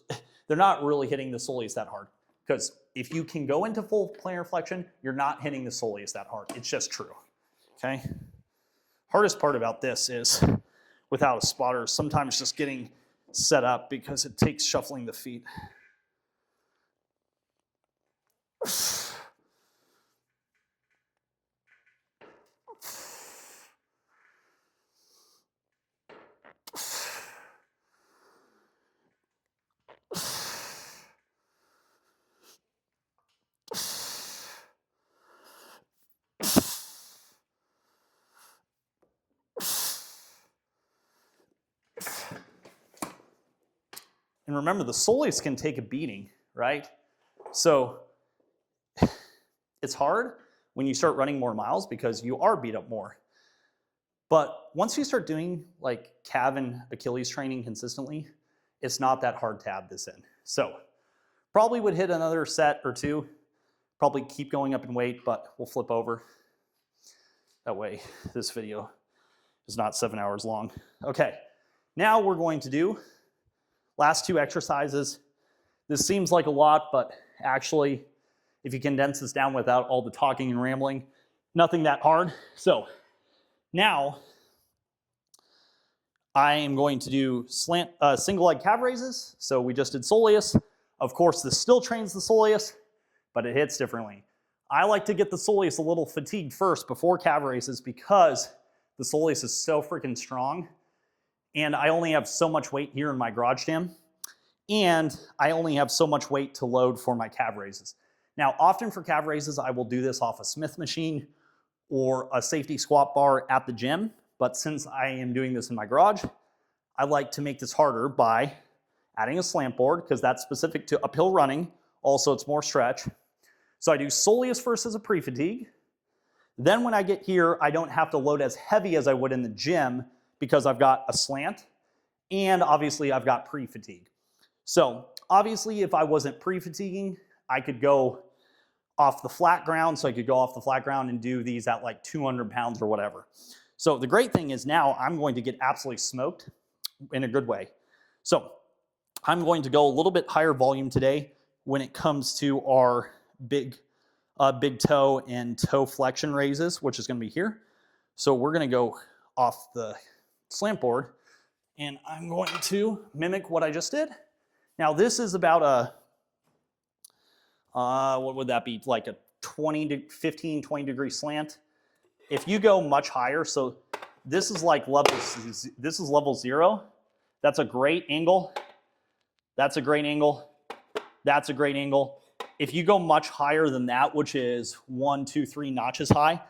They're not really hitting the Soleus that hard, because if you can go into full plantar flexion, you're not hitting the Soleus that hard. It's just true, okay? Hardest part about this is, without a spotter, sometimes just getting set up because it takes shuffling the feet. And remember, the Soleus can take a beating, right? So it's hard when you start running more miles because you are beat up more. But once you start doing like calf and Achilles training consistently, it's not that hard to add this in. So probably would hit another set or two, probably keep going up in weight, but we'll flip over. That way this video is not 7 hours long. Okay, now we're going to do last two exercises. This seems like a lot, but actually, if you condense this down without all the talking and rambling, nothing that hard. So now I am going to do slant single leg calf raises. So we just did Soleus. Of course, this still trains the Soleus, but it hits differently. I like to get the Soleus a little fatigued first before calf raises because the Soleus is so freaking strong. And I only have so much weight here in my garage gym, and I only have so much weight to load for my calf raises. Now, often for calf raises, I will do this off a Smith machine or a safety squat bar at the gym, but since I am doing this in my garage, I like to make this harder by adding a slant board, because that's specific to uphill running. Also, it's more stretch. So I do Soleus first as a pre-fatigue. Then when I get here, I don't have to load as heavy as I would in the gym, because I've got a slant, and obviously I've got pre-fatigue. So obviously if I wasn't pre-fatiguing, I could go off the flat ground, so I could go off the flat ground and do these at like 200 pounds or whatever. So the great thing is now I'm going to get absolutely smoked in a good way. So I'm going to go a little bit higher volume today when it comes to our big toe and toe flexion raises, which is going to be here. So we're going to go off the slant board, and I'm going to mimic what I just did. Now this is about a, what would that be, like a 15, 20 degree slant. If you go much higher, so this is like this is level 0. That's a great angle. That's a great angle. That's a great angle. If you go much higher than that, which is 1, 2, 3 notches high,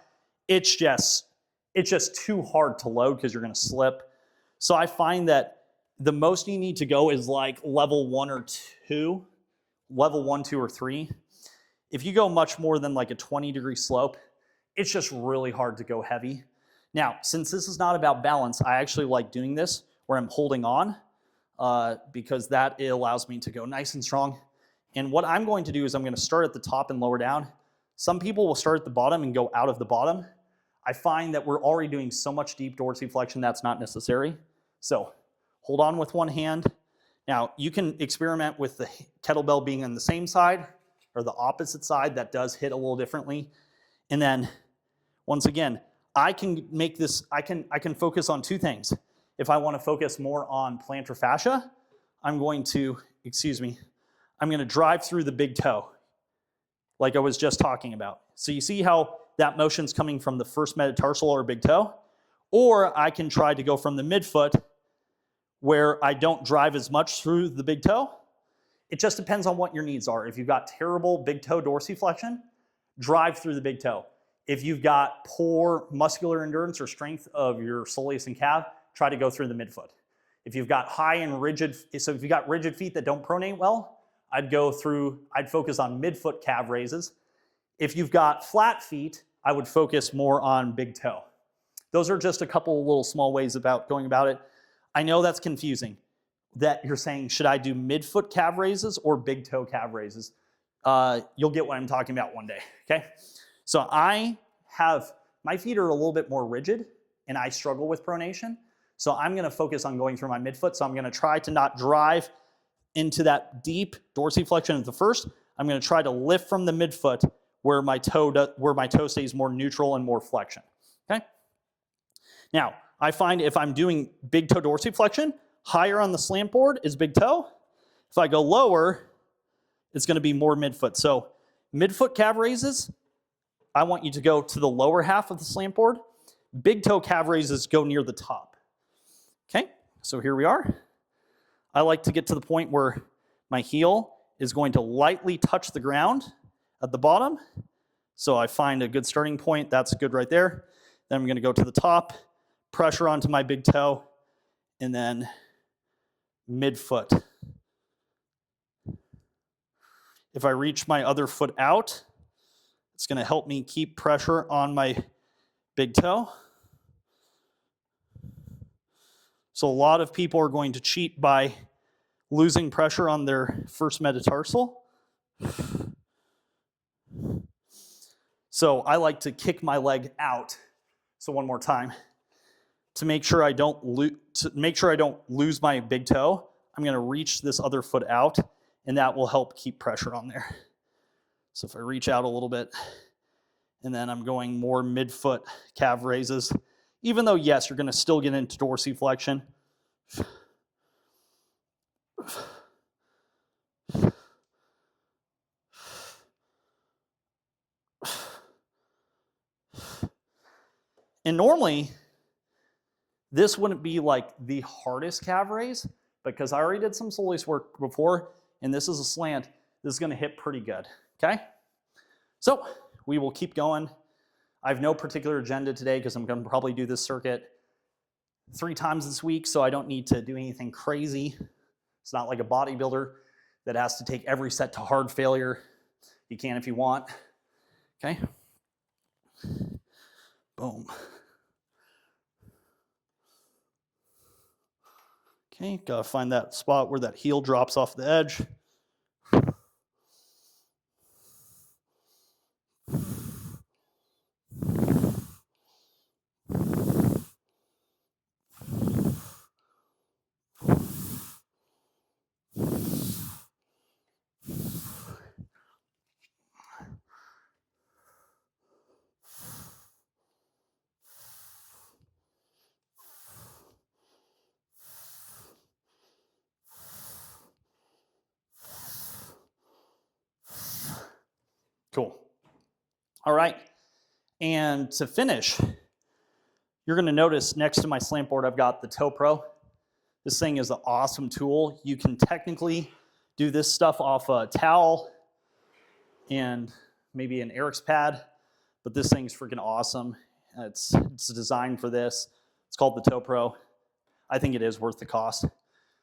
it's just too hard to load because you're going to slip. So I find that the most you need to go is like level 1 or 2, level 1, 2, or 3. If you go much more than like a 20 degree slope, it's just really hard to go heavy. Now, since this is not about balance, I actually like doing this where I'm holding on because that allows me to go nice and strong. And what I'm going to do is I'm going to start at the top and lower down. Some people will start at the bottom and go out of the bottom. I find that we're already doing so much deep dorsiflexion that's not necessary. So hold on with one hand. Now you can experiment with the kettlebell being on the same side or the opposite side. That does hit a little differently. And then once again, I can make this, I can focus on two things. If I want to focus more on plantar fascia, I'm going to, I'm going to drive through the big toe, like I was just talking about. So you see how that motion's coming from the first metatarsal or big toe? Or I can try to go from the midfoot where I don't drive as much through the big toe. It just depends on what your needs are. If you've got terrible big toe dorsiflexion, drive through the big toe. If you've got poor muscular endurance or strength of your soleus and calf, try to go through the midfoot. If you've got high and rigid, so if you've got rigid feet that don't pronate well, I'd focus on midfoot calf raises. If you've got flat feet, I would focus more on big toe. Those are just a couple little small ways about going about it. I know that's confusing, that you're saying, should I do midfoot calf raises or big toe calf raises? You'll get what I'm talking about one day, okay? So my feet are a little bit more rigid and I struggle with pronation. So I'm gonna focus on going through my midfoot. So I'm gonna try to not drive into that deep dorsiflexion at the first. I'm gonna try to lift from the midfoot where my toe stays more neutral and more flexion, okay? Now, I find if I'm doing big toe dorsiflexion, higher on the slant board is big toe. If I go lower, it's gonna be more midfoot. So midfoot calf raises, I want you to go to the lower half of the slant board. Big toe calf raises go near the top. Okay, so here we are. I like to get to the point where my heel is going to lightly touch the ground at the bottom. So I find a good starting point. That's good right there. Then I'm gonna go to the top, pressure onto my big toe, and then midfoot. If I reach my other foot out, it's going to help me keep pressure on my big toe. So a lot of people are going to cheat by losing pressure on their first metatarsal. So I like to kick my leg out. So one more time. To make sure I don't lose my big toe, I'm going to reach this other foot out, and that will help keep pressure on there. So if I reach out a little bit, and then I'm going more midfoot calf raises, even though, yes, you're going to still get into dorsiflexion. And normally, this wouldn't be like the hardest calf raise because I already did some Soleus work before, and this is a slant. This is going to hit pretty good, okay? So we will keep going. I have no particular agenda today because I'm going to probably do this circuit 3 times this week, so I don't need to do anything crazy. It's not like a bodybuilder that has to take every set to hard failure. You can if you want, okay? Boom. Okay, gotta find that spot where that heel drops off the edge. Cool. All right, and to finish, you're gonna notice next to my slant board, I've got the Toe Pro. This thing is an awesome tool. You can technically do this stuff off a towel and maybe an Eric's pad, but this thing's freaking awesome. It's designed for this. It's called the Toe Pro. I think it is worth the cost.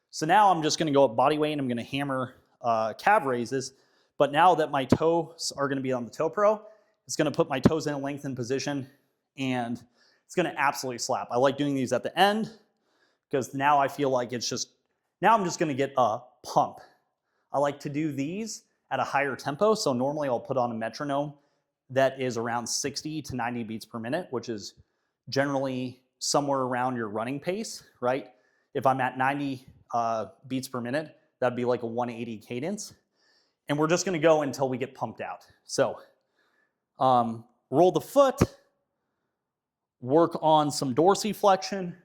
So now I'm just gonna go up body weight and I'm gonna hammer calf raises. But now that my toes are going to be on the Toe Pro, it's going to put my toes in a lengthened position, and it's going to absolutely slap. I like doing these at the end because now I feel like now I'm just going to get a pump. I like to do these at a higher tempo, so normally I'll put on a metronome that is around 60 to 90 beats per minute, which is generally somewhere around your running pace, right? If I'm at 90 beats per minute, that'd be like a 180 cadence. And we're just going to go until we get pumped out. So roll the foot, work on some dorsiflexion,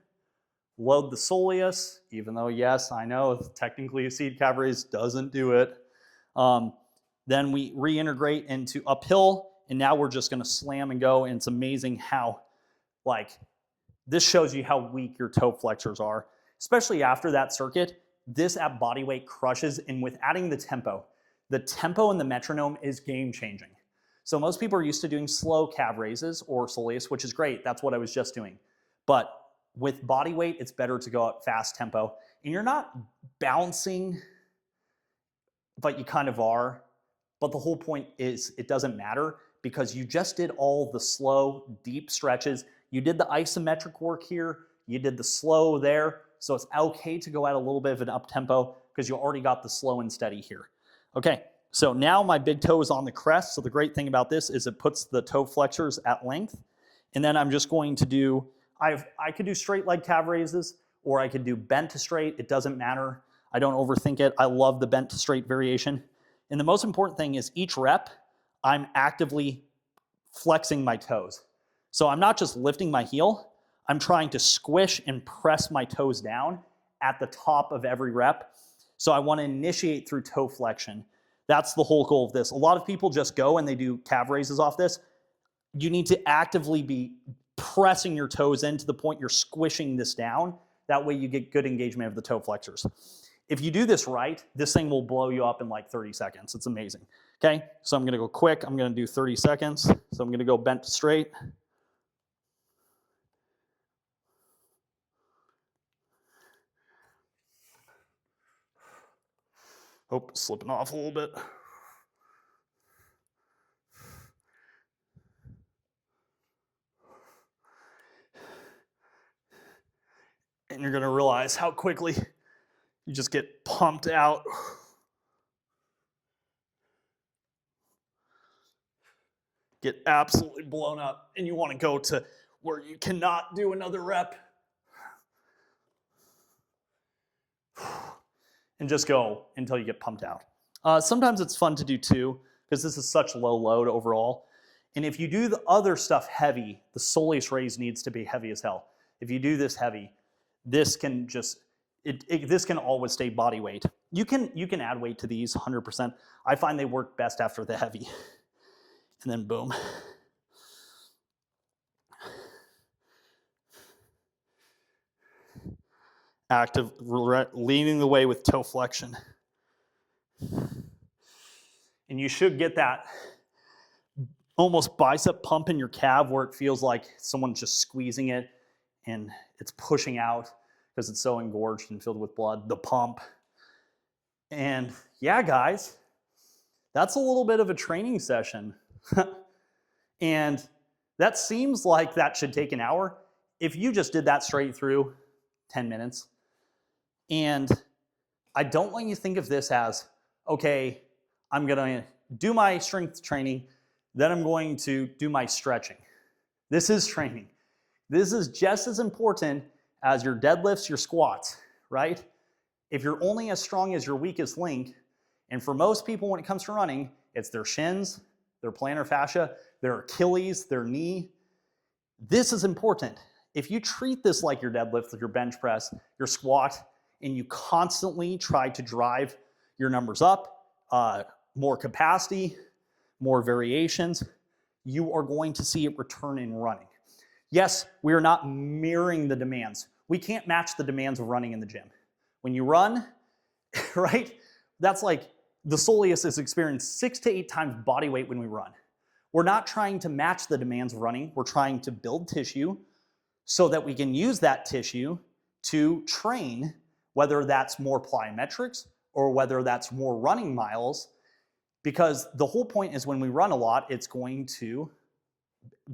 load the soleus, even though, yes, I know technically a seed calf raise doesn't do it. Then we reintegrate into uphill, and now we're just going to slam and go. And it's amazing how, like, this shows you how weak your toe flexors are, especially after that circuit. This at body weight crushes, and with adding the tempo and the metronome is game changing. So most people are used to doing slow calf raises or soleus, which is great. That's what I was just doing. But with body weight, it's better to go at fast tempo. And you're not bouncing, but you kind of are. But the whole point is it doesn't matter because you just did all the slow, deep stretches. You did the isometric work here. You did the slow there. So it's okay to go at a little bit of an up tempo because you already got the slow and steady here. Okay, so now my big toe is on the crest. So the great thing about this is it puts the toe flexors at length. And then I'm just going to do, I could do straight leg calf raises, or I could do bent to straight. It doesn't matter. I don't overthink it. I love the bent to straight variation. And the most important thing is each rep, I'm actively flexing my toes. So I'm not just lifting my heel, I'm trying to squish and press my toes down at the top of every rep. So I want to initiate through toe flexion. That's the whole goal of this. A lot of people just go and they do calf raises off this. You need to actively be pressing your toes in to the point you're squishing this down. That way you get good engagement of the toe flexors. If you do this right, this thing will blow you up in like 30 seconds. It's amazing. Okay, so I'm gonna go quick. I'm gonna do 30 seconds. So I'm gonna go bent to straight. Oh, slipping off a little bit. And you're gonna realize how quickly you just get pumped out. Get absolutely blown up, and you want to go to where you cannot do another rep. And just go until you get pumped out. Sometimes it's fun to do two, because this is such low load overall. And if you do the other stuff heavy, the soleus raise needs to be heavy as hell. If you do this heavy, this can just, this can always stay body weight. You can add weight to these 100%. I find they work best after the heavy. And then boom. Active, leading the way with toe flexion. And you should get that almost bicep pump in your calf where it feels like someone's just squeezing it and it's pushing out because it's so engorged and filled with blood, the pump. And yeah, guys, that's a little bit of a training session. And that seems like that should take an hour. If you just did that straight through, 10 minutes. And I don't want you to think of this as, okay, I'm going to do my strength training, then I'm going to do my stretching. This is training. This is just as important as your deadlifts, your squats, right? If you're only as strong as your weakest link, and for most people when it comes to running, it's their shins, their plantar fascia, their Achilles, their knee. This is important. If you treat this like your deadlift, your bench press, your squat, and you constantly try to drive your numbers up, more capacity, more variations, you are going to see it return in running. Yes, we are not mirroring the demands. We can't match the demands of running in the gym. When you run, right, that's like the soleus is experienced 6 to 8 times body weight when we run. We're not trying to match the demands of running. We're trying to build tissue so that we can use that tissue to train, whether that's more plyometrics or whether that's more running miles, because the whole point is when we run a lot, it's going to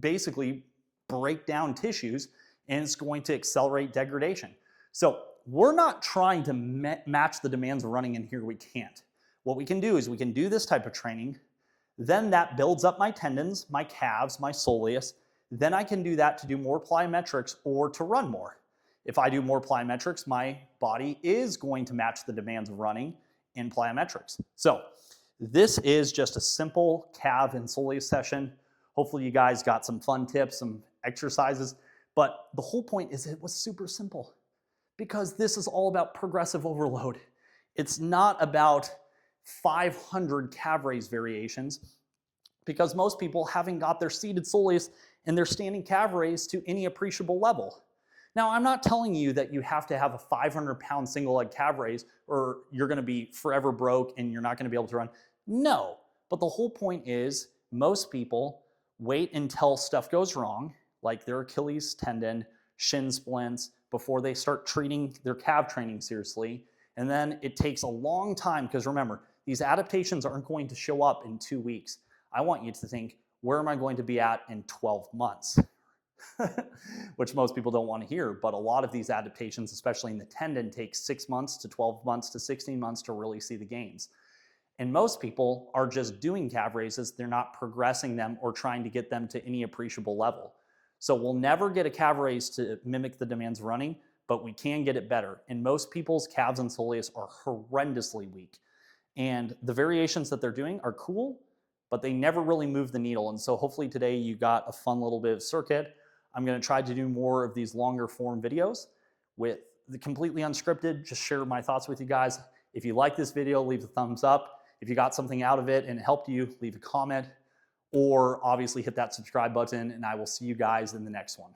basically break down tissues and it's going to accelerate degradation. So we're not trying to match the demands of running in here. We can't. What we can do is we can do this type of training, then that builds up my tendons, my calves, my soleus. Then I can do that to do more plyometrics or to run more. If I do more plyometrics, my body is going to match the demands of running in plyometrics. So this is just a simple calf and soleus session. Hopefully you guys got some fun tips, some exercises, but the whole point is it was super simple. Because this is all about progressive overload. It's not about 500 calf raise variations, because most people haven't got their seated soleus and their standing calf raise to any appreciable level. Now, I'm not telling you that you have to have a 500-pound single leg calf raise or you're going to be forever broke and you're not going to be able to run. No, but the whole point is most people wait until stuff goes wrong, like their Achilles tendon, shin splints, before they start treating their calf training seriously. And then it takes a long time, because remember, these adaptations aren't going to show up in 2 weeks. I want you to think, where am I going to be at in 12 months? Which most people don't want to hear, but a lot of these adaptations, especially in the tendon, take 6 months to 12 months to 16 months to really see the gains. And most people are just doing calf raises. They're not progressing them or trying to get them to any appreciable level. So we'll never get a calf raise to mimic the demands of running, but we can get it better. And most people's calves and soleus are horrendously weak. And the variations that they're doing are cool, but they never really move the needle. And so hopefully today you got a fun little bit of circuit. I'm going to try to do more of these longer form videos with the completely unscripted, just share my thoughts with you guys. If you like this video, leave a thumbs up. If you got something out of it and it helped you, leave a comment, or obviously hit that subscribe button, and I will see you guys in the next one.